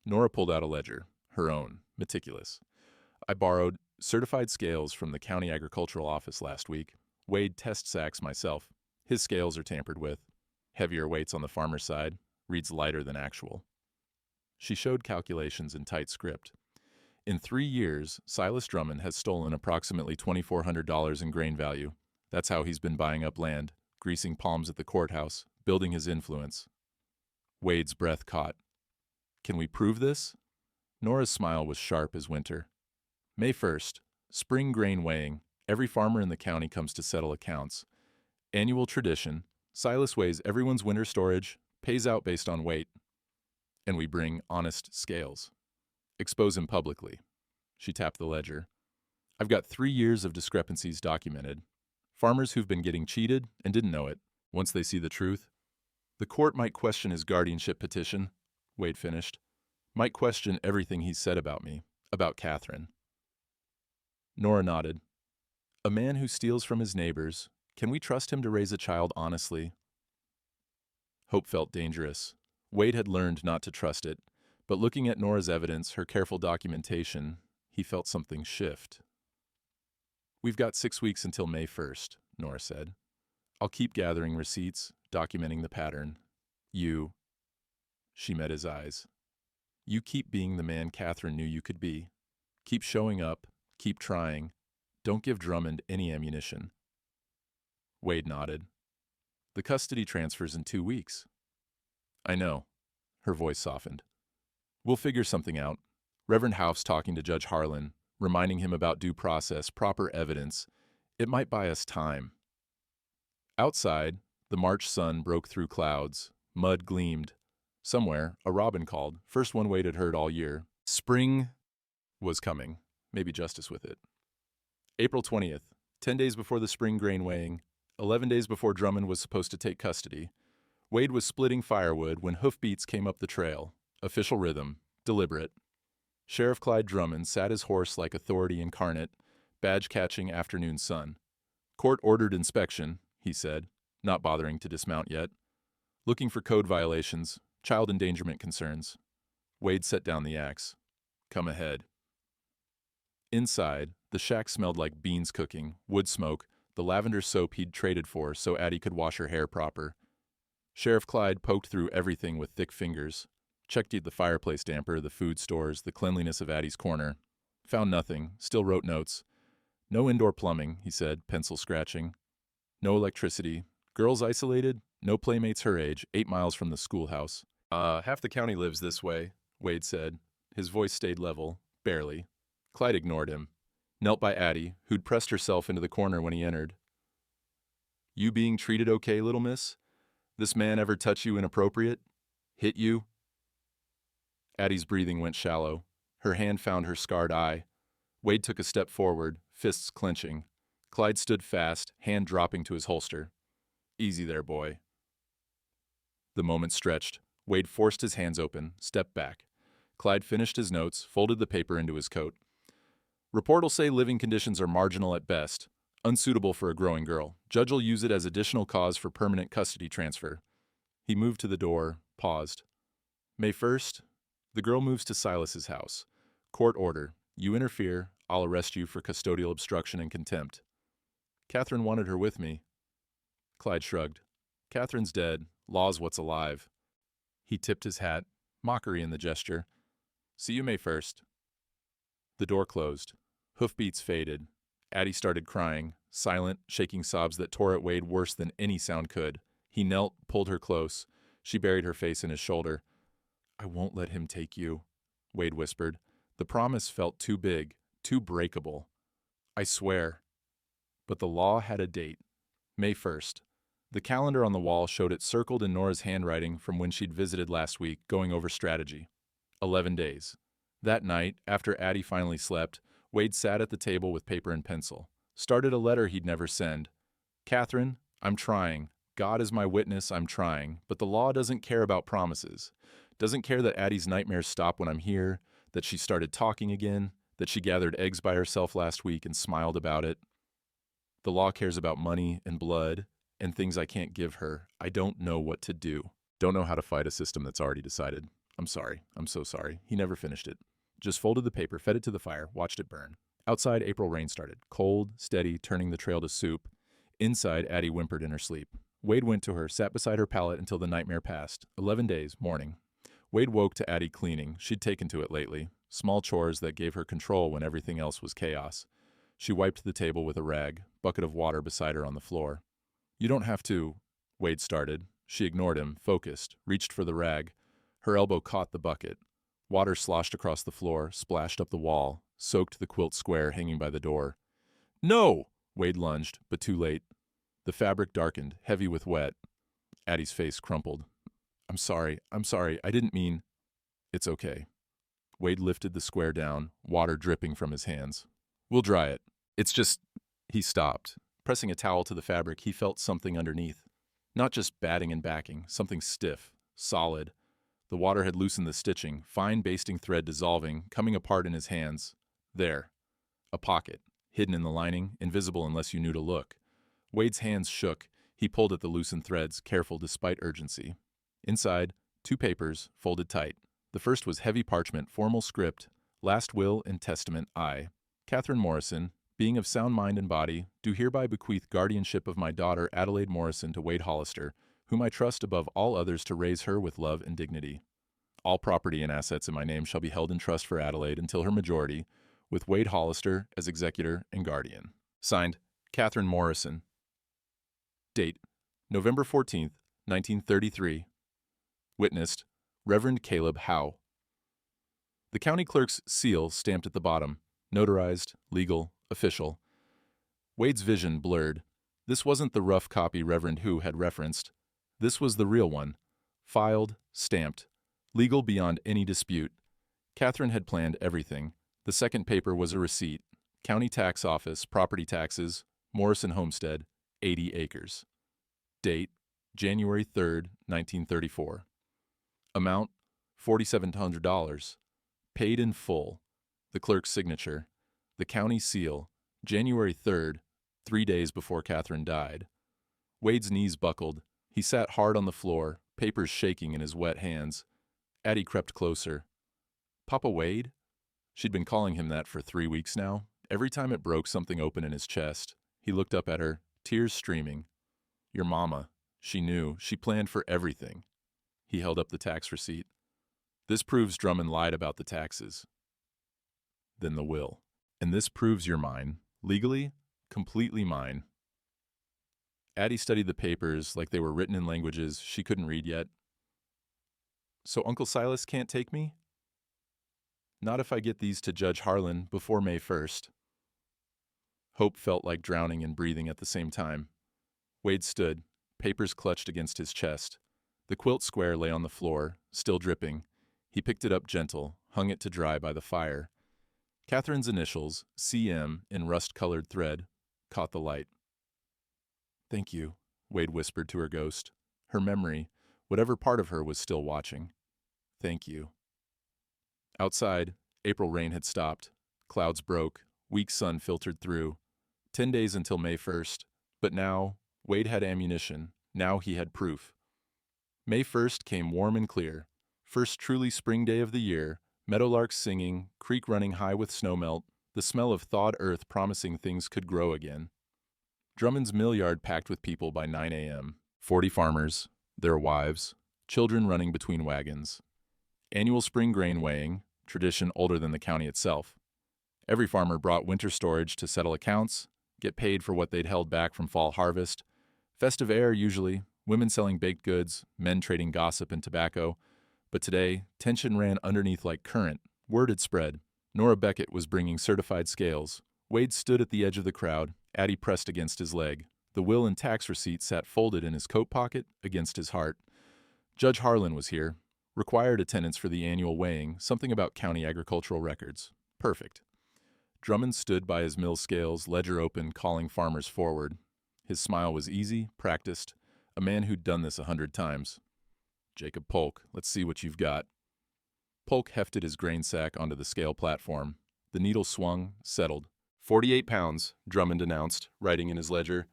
Nora pulled out a ledger, her own, meticulous. I borrowed certified scales from the county agricultural office last week. Weighed test sacks myself. His scales are tampered with. Heavier weights on the farmer's side. Reads lighter than actual. She showed calculations in tight script. In 3 years, Silas Drummond has stolen approximately $2,400 in grain value. That's how he's been buying up land, greasing palms at the courthouse, building his influence. Wade's breath caught. Can we prove this? Nora's smile was sharp as winter. May 1st, spring grain weighing. Every farmer in the county comes to settle accounts. Annual tradition. Silas weighs everyone's winter storage, pays out based on weight. And we bring honest scales. Expose him publicly. She tapped the ledger. I've got 3 years of discrepancies documented. Farmers who've been getting cheated and didn't know it. Once they see the truth, the court might question his guardianship petition, Wade finished. Might question everything he's said about me, about Catherine. Nora nodded. A man who steals from his neighbors, can we trust him to raise a child honestly? Hope felt dangerous. Wade had learned not to trust it, but looking at Nora's evidence, her careful documentation, he felt something shift. We've got 6 weeks until May 1st, Nora said. I'll keep gathering receipts, documenting the pattern. You, she met his eyes. You keep being the man Catherine knew you could be. Keep showing up, keep trying. Don't give Drummond any ammunition. Wade nodded. The custody transfers in 2 weeks. I know. Her voice softened. We'll figure something out. Reverend House talking to Judge Harlan, reminding him about due process, proper evidence. It might buy us time. Outside, the March sun broke through clouds. Mud gleamed. Somewhere, a robin called, first one Wade had heard all year. Spring was coming, maybe justice with it. April 20th, 10 days before the spring grain weighing, 11 days before Drummond was supposed to take custody, Wade was splitting firewood when hoofbeats came up the trail. Official rhythm, deliberate. Sheriff Clyde Drummond sat his horse like authority incarnate, badge-catching afternoon sun. Court-ordered inspection, he said, not bothering to dismount yet. Looking for code violations, child endangerment concerns. Wade set down the axe. Come ahead. Inside, the shack smelled like beans cooking, wood smoke, the lavender soap he'd traded for so Addie could wash her hair proper. Sheriff Clyde poked through everything with thick fingers. Checked the fireplace damper, the food stores, the cleanliness of Addie's corner. Found nothing, still wrote notes. No indoor plumbing, he said, pencil scratching. No electricity. Girls isolated, no playmates her age, 8 miles from the schoolhouse. Half the county lives this way, Wade said. His voice stayed level, barely. Clyde ignored him. Knelt by Addie, who'd pressed herself into the corner when he entered. You being treated okay, little miss? This man ever touch you inappropriate? Hit you? Addie's breathing went shallow. Her hand found her scarred eye. Wade took a step forward, fists clenching. Clyde stood fast, hand dropping to his holster. Easy there, boy. The moment stretched. Wade forced his hands open, stepped back. Clyde finished his notes, folded the paper into his coat. Report'll say living conditions are marginal at best, unsuitable for a growing girl. Judge'll use it as additional cause for permanent custody transfer. He moved to the door, paused. May 1st, the girl moves to Silas's house. Court order. You interfere, I'll arrest you for custodial obstruction and contempt. Catherine wanted her with me. Clyde shrugged. Catherine's dead. Law's what's alive. He tipped his hat, mockery in the gesture. See you May 1st. The door closed. Hoofbeats faded. Addie started crying, silent, shaking sobs that tore at Wade worse than any sound could. He knelt, pulled her close. She buried her face in his shoulder. I won't let him take you, Wade whispered. The promise felt too big, too breakable. I swear. But the law had a date. May 1st. The calendar on the wall showed it circled in Nora's handwriting from when she'd visited last week, going over strategy. 11 days. That night, after Addie finally slept, Wade sat at the table with paper and pencil. Started a letter he'd never send. Catherine, I'm trying. God is my witness, I'm trying. But the law doesn't care about promises. Doesn't care that Addie's nightmares stop when I'm here, that she started talking again, that she gathered eggs by herself last week and smiled about it. The law cares about money and blood and things I can't give her. I don't know what to do. Don't know how to fight a system that's already decided. I'm sorry. I'm so sorry. He never finished it. Just folded the paper, fed it to the fire, watched it burn. Outside, April rain started. Cold, steady, turning the trail to soup. Inside, Addie whimpered in her sleep. Wade went to her, sat beside her pallet until the nightmare passed. 11 days, morning. Wade woke to Addie cleaning. She'd taken to it lately. Small chores that gave her control when everything else was chaos. She wiped the table with a rag, bucket of water beside her on the floor. You don't have to, Wade started. She ignored him, focused, reached for the rag. Her elbow caught the bucket. Water sloshed across the floor, splashed up the wall, soaked the quilt square hanging by the door. No! Wade lunged, but too late. The fabric darkened, heavy with wet. Addie's face crumpled. I'm sorry, I didn't mean... It's okay. Wade lifted the square down, water dripping from his hands. We'll dry it. It's just... He stopped. Pressing a towel to the fabric, he felt something underneath. Not just batting and backing, something stiff, solid. The water had loosened the stitching, fine basting thread dissolving, coming apart in his hands. There. A pocket, hidden in the lining, invisible unless you knew to look. Wade's hands shook. He pulled at the loosened threads, careful despite urgency. Inside, 2 papers, folded tight. The first was heavy parchment, formal script, last will and testament I. Catherine Morrison, being of sound mind and body, do hereby bequeath guardianship of my daughter Adelaide Morrison to Wade Hollister, whom I trust above all others to raise her with love and dignity. All property and assets in my name shall be held in trust for Adelaide until her majority, with Wade Hollister as executor and guardian. Signed, Catherine Morrison. Date: November 14th, 1933. Witnessed: Reverend Caleb Howe. The county clerk's seal stamped at the bottom. Notarized, legal, official. Wade's vision blurred. This wasn't the rough copy Reverend Who had referenced. This was the real one. Filed, stamped. Legal beyond any dispute. Catherine had planned everything. The second paper was a receipt. County Tax Office, property taxes, Morrison Homestead, 80 acres. Date: January 3rd, 1934. Amount: $4,700. Paid in full. The clerk's signature. The county seal. January 3rd, 3 days before Catherine died. Wade's knees buckled. He sat hard on the floor, papers shaking in his wet hands. Addie crept closer. Papa Wade? She'd been calling him that for 3 weeks now. Every time it broke something open in his chest. He looked up at her, tears streaming. Your mama. She knew. She planned for everything. He held up the tax receipt. This proves Drummond lied about the taxes. Then the will. And this proves you're mine. Legally, completely mine. Addie studied the papers like they were written in languages she couldn't read yet. So Uncle Silas can't take me? Not if I get these to Judge Harlan before May 1st. Hope felt like drowning and breathing at the same time. Wade stood, papers clutched against his chest. The quilt square lay on the floor, still dripping. He picked it up gentle, hung it to dry by the fire. Catherine's initials, CM in rust-colored thread, caught the light. Thank you, Wade whispered to her ghost. Her memory, whatever part of her was still watching. Thank you. Outside, April rain had stopped. Clouds broke. Weak sun filtered through. 10 days until May 1st. But now, Wade had ammunition. Now he had proof. May 1st came warm and clear. First truly spring day of the year. Meadowlarks singing, creek running high with snowmelt, the smell of thawed earth promising things could grow again. Drummond's mill yard packed with people by 9 a.m. 40 farmers, their wives, children running between wagons. Annual spring grain weighing, tradition older than the county itself. Every farmer brought winter storage to settle accounts, get paid for what they'd held back from fall harvest. Festive air usually, women selling baked goods, men trading gossip and tobacco. But today, tension ran underneath like current. Word had spread. Nora Beckett was bringing certified scales. Wade stood at the edge of the crowd, Addie pressed against his leg. The will and tax receipt sat folded in his coat pocket against his heart. Judge Harlan was here. Required attendance for the annual weighing, something about county agricultural records. Perfect. Drummond stood by his mill scales, ledger open, calling farmers forward. His smile was easy, practiced, a man who'd done this 100 times. Jacob Polk, let's see what you've got. Polk hefted his grain sack onto the scale platform. The needle swung, settled. 48 pounds, Drummond announced, writing in his ledger.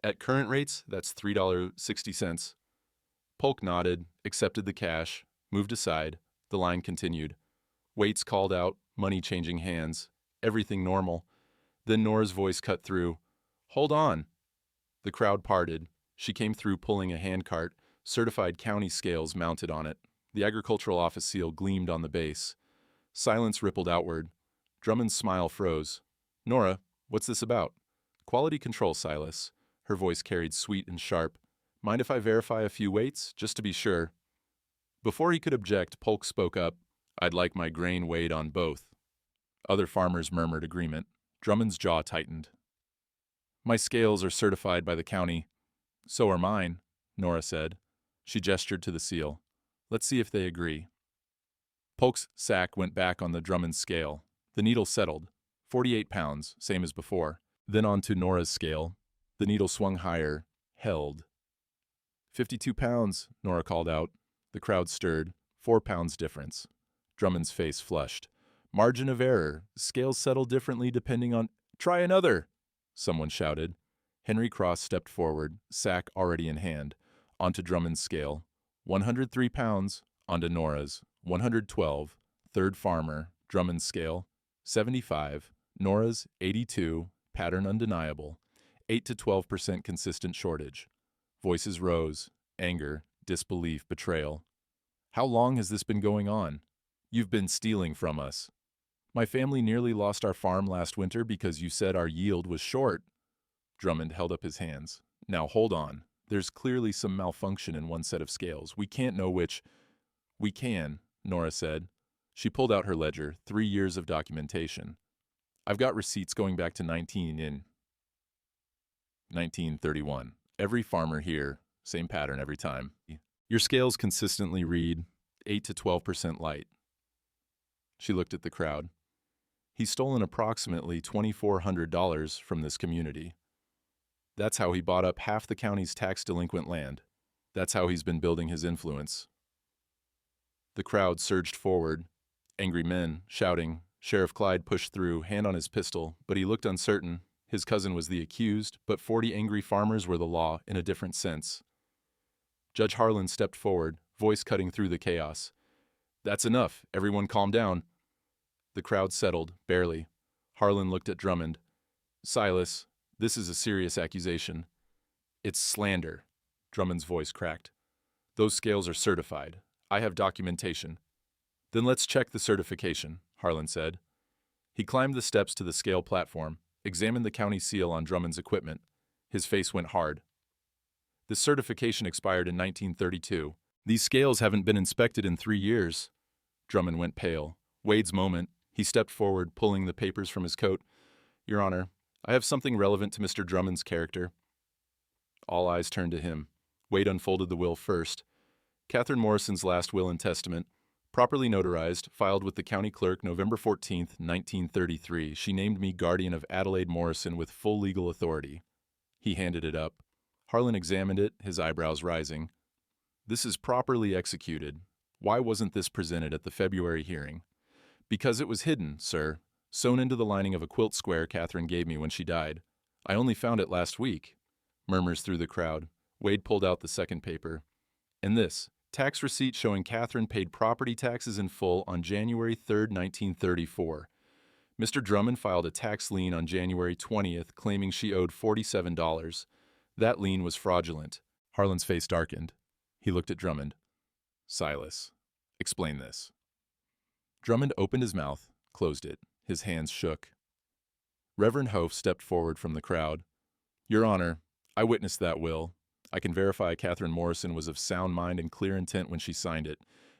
At current rates, that's $3.60. Polk nodded, accepted the cash, moved aside. The line continued. Weights called out, money changing hands. Everything normal. Then Nora's voice cut through. Hold on. The crowd parted. She came through pulling a handcart, certified county scales mounted on it. The agricultural office seal gleamed on the base. Silence rippled outward. Drummond's smile froze. Nora, what's this about? Quality control, Silas. Her voice carried sweet and sharp. Mind if I verify a few weights, just to be sure? Before he could object, Polk spoke up. I'd like my grain weighed on both. Other farmers murmured agreement. Drummond's jaw tightened. My scales are certified by the county. So are mine, Nora said. She gestured to the seal. Let's see if they agree. Polk's sack went back on the Drummond scale. The needle settled. 48 pounds, same as before. Then onto Nora's scale. The needle swung higher, held. 52 pounds, Nora called out. The crowd stirred. 4 pounds difference. Drummond's face flushed. Margin of error. Scales settle differently depending on... Try another, someone shouted. Henry Cross stepped forward, sack already in hand. Onto Drummond's scale. 103 pounds, onto Nora's. 112. Third farmer, Drummond's scale. 75. Nora's, 82. Pattern undeniable. 8 to 12% consistent shortage. Voices rose. Anger, disbelief, betrayal. How long has this been going on? You've been stealing from us. My family nearly lost our farm last winter because you said our yield was short. Drummond held up his hands. Now hold on. There's clearly some malfunction in one set of scales. We can't know which. We can, Nora said. She pulled out her ledger, 3 years of documentation. I've got receipts going back to 1931. Every farmer here, same pattern every time. Your scales consistently read 8 to 12% light. She looked at the crowd. He's stolen approximately $2,400 from this community. That's how he bought up half the county's tax-delinquent land. That's how he's been building his influence. The crowd surged forward, angry men shouting. Sheriff Clyde pushed through, hand on his pistol, but he looked uncertain. His cousin was the accused, but 40 angry farmers were the law in a different sense. Judge Harlan stepped forward, voice cutting through the chaos. That's enough. Everyone calm down. The crowd settled, barely. Harlan looked at Drummond. Silas, this is a serious accusation. It's slander. Drummond's voice cracked. Those scales are certified. I have documentation. Then let's check the certification, Harlan said. He climbed the steps to the scale platform, examined the county seal on Drummond's equipment. His face went hard. This certification expired in 1932. These scales haven't been inspected in 3 years. Drummond went pale. Wade's moment. He stepped forward, pulling the papers from his coat. Your Honor, I have something relevant to Mr. Drummond's character. All eyes turned to him. Wade unfolded the will first. Catherine Morrison's last will and testament, properly notarized, filed with the county clerk November 14, 1933. She named me guardian of Adelaide Morrison with full legal authority. He handed it up. Harlan examined it, his eyebrows rising. This is properly executed. Why wasn't this presented at the February hearing? Because it was hidden, sir, sewn into the lining of a quilt square Catherine gave me when she died. I only found it last week. Murmurs through the crowd. Wade pulled out the second paper. And this, tax receipt showing Catherine paid property taxes in full on January 3, 1934. Mr. Drummond filed a tax lien on January 20th, claiming she owed $47. That lien was fraudulent. Harlan's face darkened. He looked at Drummond. Silas, explain this. Drummond opened his mouth, closed it. His hands shook. Reverend Hofe stepped forward from the crowd. Your Honor, I witnessed that will. I can verify Catherine Morrison was of sound mind and clear intent when she signed it.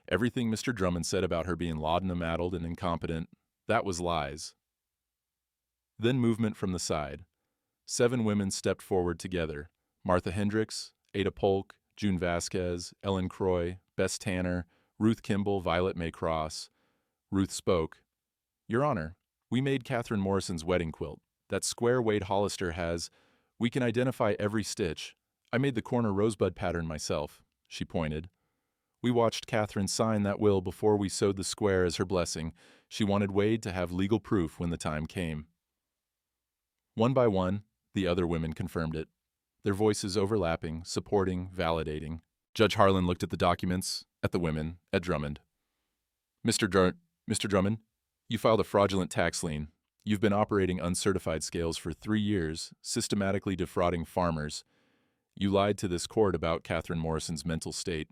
Everything Mr. Drummond said about her being laudanum-addled and incompetent, that was lies. Then movement from the side. 7 women stepped forward together. Martha Hendricks, Ada Polk, June Vasquez, Ellen Croy, Bess Tanner, Ruth Kimball, Violet May Cross. Ruth spoke. Your Honor, we made Catherine Morrison's wedding quilt. That square Wade Hollister has. We can identify every stitch. I made the corner rosebud pattern myself, she pointed. We watched Catherine sign that will before we sewed the square as her blessing. She wanted Wade to have legal proof when the time came. One by one, the other women confirmed it, their voices overlapping, supporting, validating. Judge Harlan looked at the documents, at the women, at Drummond. Mr. Drummond, you filed a fraudulent tax lien. You've been operating uncertified scales for 3 years, systematically defrauding farmers. You lied to this court about Catherine Morrison's mental state.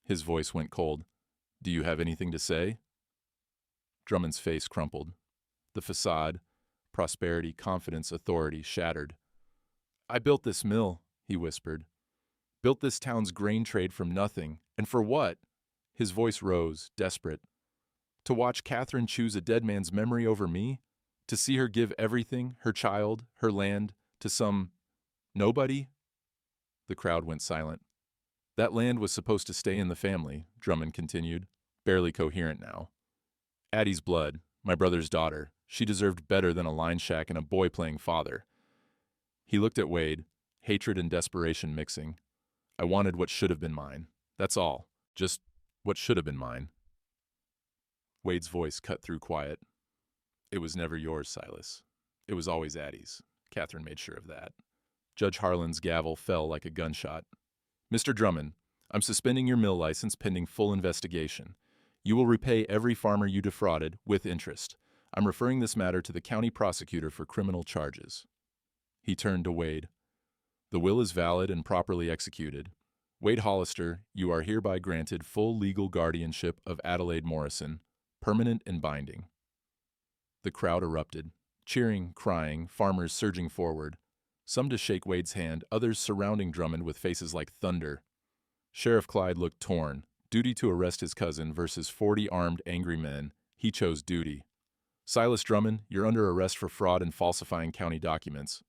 His voice went cold. Do you have anything to say? Drummond's face crumpled. The facade, prosperity, confidence, authority, shattered. I built this mill, he whispered. Built this town's grain trade from nothing. And for what? His voice rose, desperate. To watch Catherine choose a dead man's memory over me? To see her give everything, her child, her land, to some nobody? The crowd went silent. That land was supposed to stay in the family, Drummond continued, barely coherent now. Addie's blood, my brother's daughter. She deserved better than a line shack and a boy playing father. He looked at Wade, hatred and desperation mixing. I wanted what should have been mine. That's all. Just what should have been mine. Wade's voice cut through quiet. It was never yours, Silas. It was always Addie's. Catherine made sure of that. Judge Harlan's gavel fell like a gunshot. Mr. Drummond, I'm suspending your mill license pending full investigation. You will repay every farmer you defrauded with interest. I'm referring this matter to the county prosecutor for criminal charges. He turned to Wade. The will is valid and properly executed. Wade Hollister, you are hereby granted full legal guardianship of Adelaide Morrison, permanent and binding. The crowd erupted, cheering, crying, farmers surging forward. some to shake Wade's hand, others surrounding Drummond with faces like thunder. Sheriff Clyde looked torn. Duty to arrest his cousin versus 40 armed, angry men. He chose duty. Silas Drummond, you're under arrest for fraud and falsifying county documents.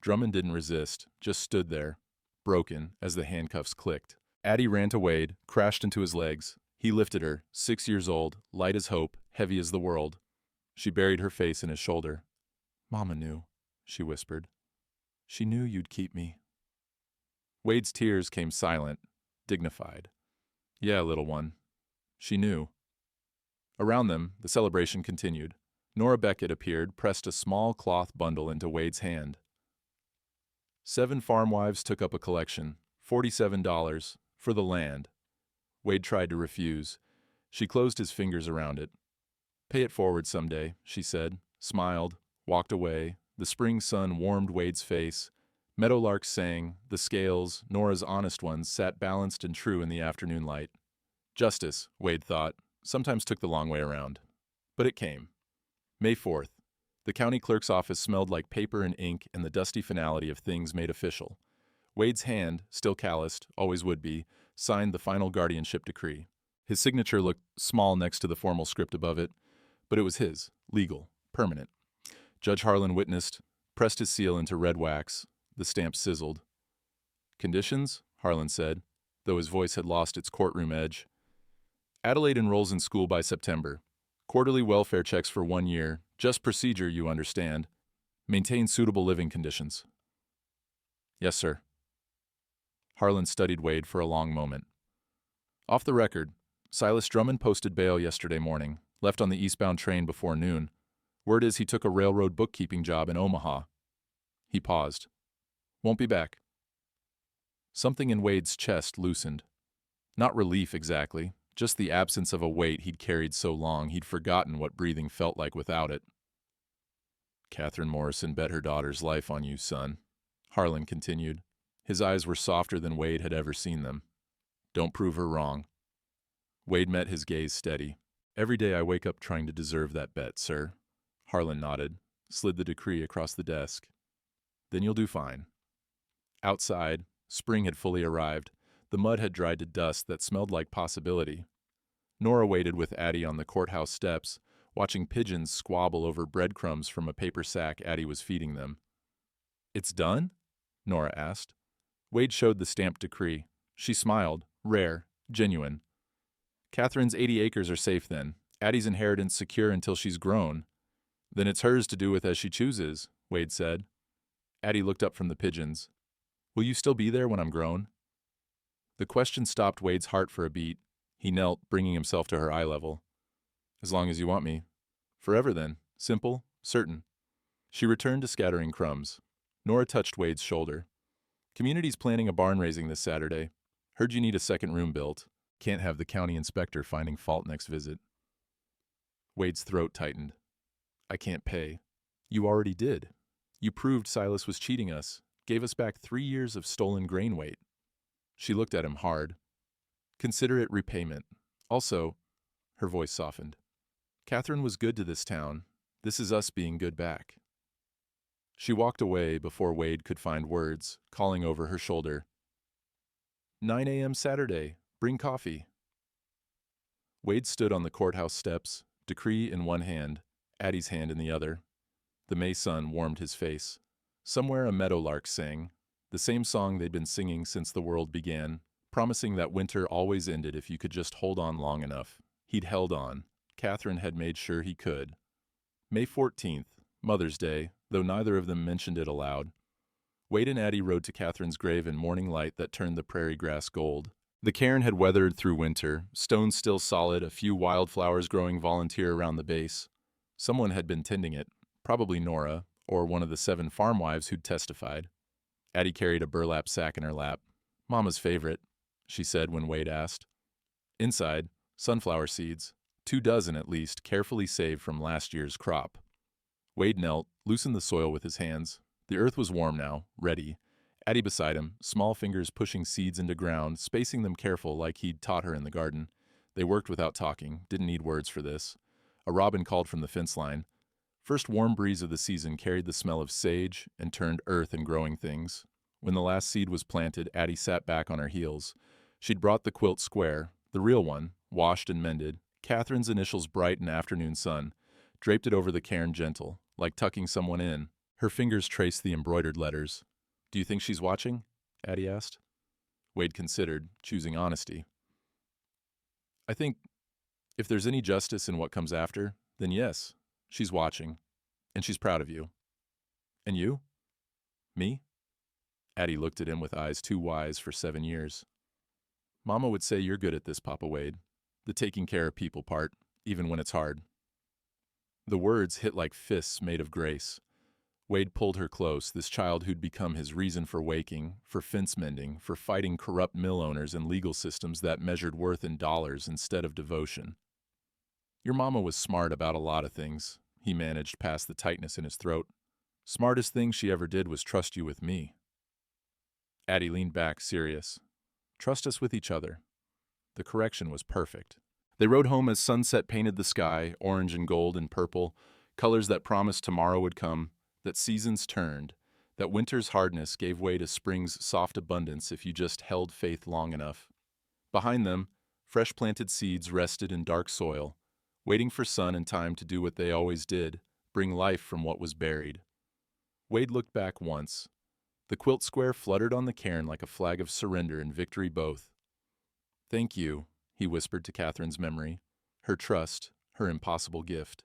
Drummond didn't resist, just stood there, broken, as the handcuffs clicked. Addie ran to Wade, crashed into his legs. He lifted her, 6 years old, light as hope, heavy as the world. She buried her face in his shoulder. "Mama knew," she whispered. "She knew you'd keep me." Wade's tears came silent, dignified. "Yeah, little one. She knew." Around them, the celebration continued. Nora Beckett appeared, pressed a small cloth bundle into Wade's hand. 7 farm wives took up a collection, $47, for the land. Wade tried to refuse. She closed his fingers around it. "Pay it forward someday," she said, smiled, walked away. The spring sun warmed Wade's face. Meadowlarks sang. The scales, Nora's honest ones, sat balanced and true in the afternoon light. Justice, Wade thought, sometimes took the long way around. But it came. May 4th. The county clerk's office smelled like paper and ink and the dusty finality of things made official. Wade's hand, still calloused, always would be, signed the final guardianship decree. His signature looked small next to the formal script above it, but it was his, legal, permanent. Judge Harlan witnessed, pressed his seal into red wax. The stamp sizzled. "Conditions?" Harlan said, though his voice had lost its courtroom edge. "Adelaide enrolls in school by September. Quarterly welfare checks for 1 year. Just procedure, you understand. Maintain suitable living conditions." "Yes, sir." Harlan studied Wade for a long moment. "Off the record, Silas Drummond posted bail yesterday morning, left on the eastbound train before noon. Word is he took a railroad bookkeeping job in Omaha." He paused. "Won't be back." Something in Wade's chest loosened. Not relief exactly, just the absence of a weight he'd carried so long he'd forgotten what breathing felt like without it. "Catherine Morrison bet her daughter's life on you, son," Harlan continued. His eyes were softer than Wade had ever seen them. "Don't prove her wrong." Wade met his gaze steady. "Every day I wake up trying to deserve that bet, sir." Harlan nodded, slid the decree across the desk. "Then you'll do fine." Outside, spring had fully arrived. The mud had dried to dust that smelled like possibility. Nora waited with Addie on the courthouse steps, watching pigeons squabble over breadcrumbs from a paper sack Addie was feeding them. "It's done?" Nora asked. Wade showed the stamped decree. She smiled, rare, genuine. "Catherine's 80 acres are safe then. Addie's inheritance secure until she's grown." "Then it's hers to do with as she chooses," Wade said. Addie looked up from the pigeons. "Will you still be there when I'm grown?" The question stopped Wade's heart for a beat. He knelt, bringing himself to her eye level. "As long as you want me." "Forever then. Simple, certain." She returned to scattering crumbs. Nora touched Wade's shoulder. "Community's planning a barn raising this Saturday. Heard you need a second room built. Can't have the county inspector finding fault next visit." Wade's throat tightened. "I can't pay." "You already did. You proved Silas was cheating us. Gave us back 3 years of stolen grain weight." She looked at him hard. "Consider it repayment. Also," her voice softened, "Catherine was good to this town. This is us being good back." She walked away before Wade could find words, calling over her shoulder, "9 a.m. Saturday. Bring coffee." Wade stood on the courthouse steps, decree in one hand, Addie's hand in the other. The May sun warmed his face. Somewhere a meadowlark sang, the same song they'd been singing since the world began, promising that winter always ended if you could just hold on long enough. He'd held on. Catherine had made sure he could. May 14th, Mother's Day, though neither of them mentioned it aloud. Wade and Addie rode to Catherine's grave in morning light that turned the prairie grass gold. The cairn had weathered through winter, stones still solid, a few wildflowers growing volunteer around the base. Someone had been tending it, probably Nora, or one of the 7 farm wives who'd testified. Addie carried a burlap sack in her lap. "Mama's favorite," she said when Wade asked. Inside, sunflower seeds, 2 dozen at least, carefully saved from last year's crop. Wade knelt, loosened the soil with his hands. The earth was warm now, ready. Addie beside him, small fingers pushing seeds into ground, spacing them careful like he'd taught her in the garden. They worked without talking, didn't need words for this. A robin called from the fence line. First warm breeze of the season carried the smell of sage and turned earth and growing things. When the last seed was planted, Addie sat back on her heels. She'd brought the quilt square, the real one, washed and mended, Catherine's initials bright in afternoon sun, draped it over the cairn gentle, like tucking someone in. Her fingers traced the embroidered letters. "Do you think she's watching?" Addie asked. Wade considered, choosing honesty. "I think if there's any justice in what comes after, then yes, she's watching, and she's proud of you." "And you?" "Me?" Addie looked at him with eyes too wise for 7 years. "Mama would say you're good at this, Papa Wade, the taking care of people part, even when it's hard." The words hit like fists made of grace. Wade pulled her close, this child who'd become his reason for waking, for fence mending, for fighting corrupt mill owners and legal systems that measured worth in dollars instead of devotion. "Your mama was smart about a lot of things," he managed past the tightness in his throat. "Smartest thing she ever did was trust you with me." Addie leaned back, serious. "Trust us with each other." The correction was perfect. They rode home as sunset painted the sky, orange and gold and purple, colors that promised tomorrow would come, that seasons turned, that winter's hardness gave way to spring's soft abundance if you just held faith long enough. Behind them, fresh-planted seeds rested in dark soil, waiting for sun and time to do what they always did, bring life from what was buried. Wade looked back once. The quilt square fluttered on the cairn like a flag of surrender and victory both. "Thank you," he whispered to Catherine's memory, her trust, her impossible gift.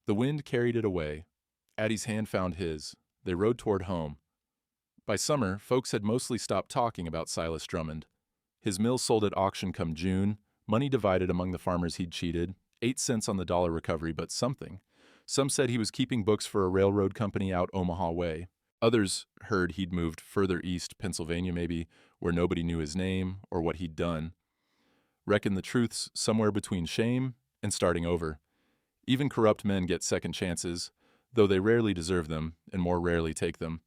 The wind carried it away. Addie's hand found his. They rode toward home. By summer, folks had mostly stopped talking about Silas Drummond. His mill sold at auction come June, money divided among the farmers he'd cheated, 8 cents on the dollar recovery, but something. Some said he was keeping books for a railroad company out Omaha way. Others heard he'd moved further east, Pennsylvania maybe, where nobody knew his name or what he'd done. Reckoned the truth's somewhere between shame and starting over. Even corrupt men get second chances, though they rarely deserve them and more rarely take them.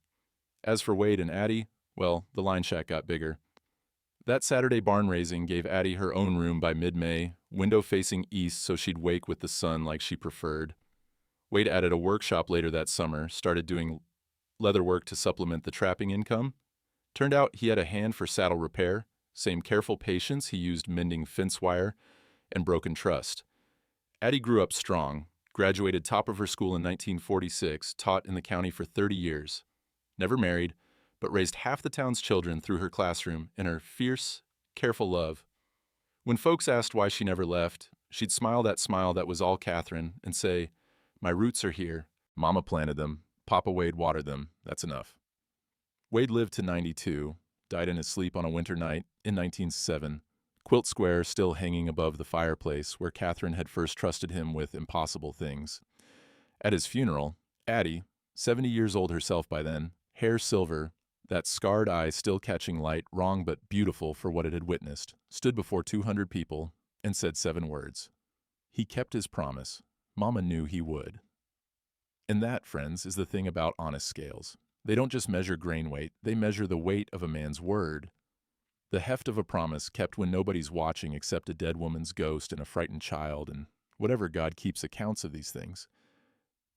As for Wade and Addie, well, the line shack got bigger. That Saturday barn raising gave Addie her own room by mid-May, window facing east so she'd wake with the sun like she preferred. Wade added a workshop later that summer, started doing leather work to supplement the trapping income. Turned out he had a hand for saddle repair, same careful patience he used mending fence wire and broken trust. Addie grew up strong, graduated top of her school in 1946, taught in the county for 30 years. Never married, but raised half the town's children through her classroom and her fierce, careful love. When folks asked why she never left, she'd smile that smile that was all Catherine and say, "My roots are here. Mama planted them. Papa Wade watered them. That's enough." Wade lived to 92, died in his sleep on a winter night in 1907, quilt square still hanging above the fireplace where Catherine had first trusted him with impossible things. At his funeral, Addie, 70 years old herself by then, hair silver, that scarred eye still catching light, wrong but beautiful for what it had witnessed, stood before 200 people and said 7 words. He kept his promise. Mama knew he would. And that, friends, is the thing about honest scales. They don't just measure grain weight, they measure the weight of a man's word. The heft of a promise kept when nobody's watching except a dead woman's ghost and a frightened child and whatever God keeps accounts of these things.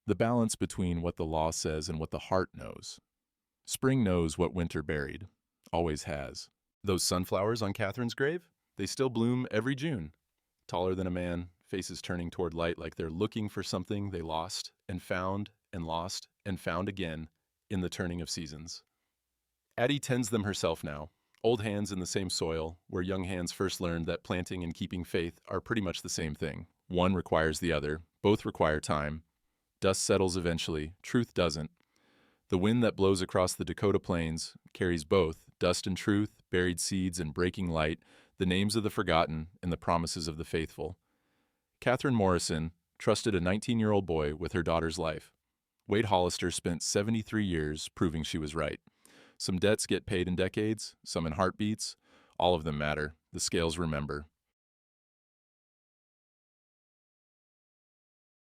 The balance between what the law says and what the heart knows. Spring knows what winter buried. Always has. Those sunflowers on Catherine's grave? They still bloom every June. Taller than a man, faces turning toward light like they're looking for something they lost and found again in the turning of seasons. Addie tends them herself now. Old hands in the same soil, where young hands first learned that planting and keeping faith are pretty much the same thing. One requires the other. Both require time. Dust settles eventually. Truth doesn't. The wind that blows across the Dakota plains carries both, dust and truth, buried seeds and breaking light, the names of the forgotten and the promises of the faithful. Catherine Morrison trusted a 19-year-old boy with her daughter's life. Wade Hollister spent 73 years proving she was right. Some debts get paid in decades, some in heartbeats. All of them matter. The scales remember.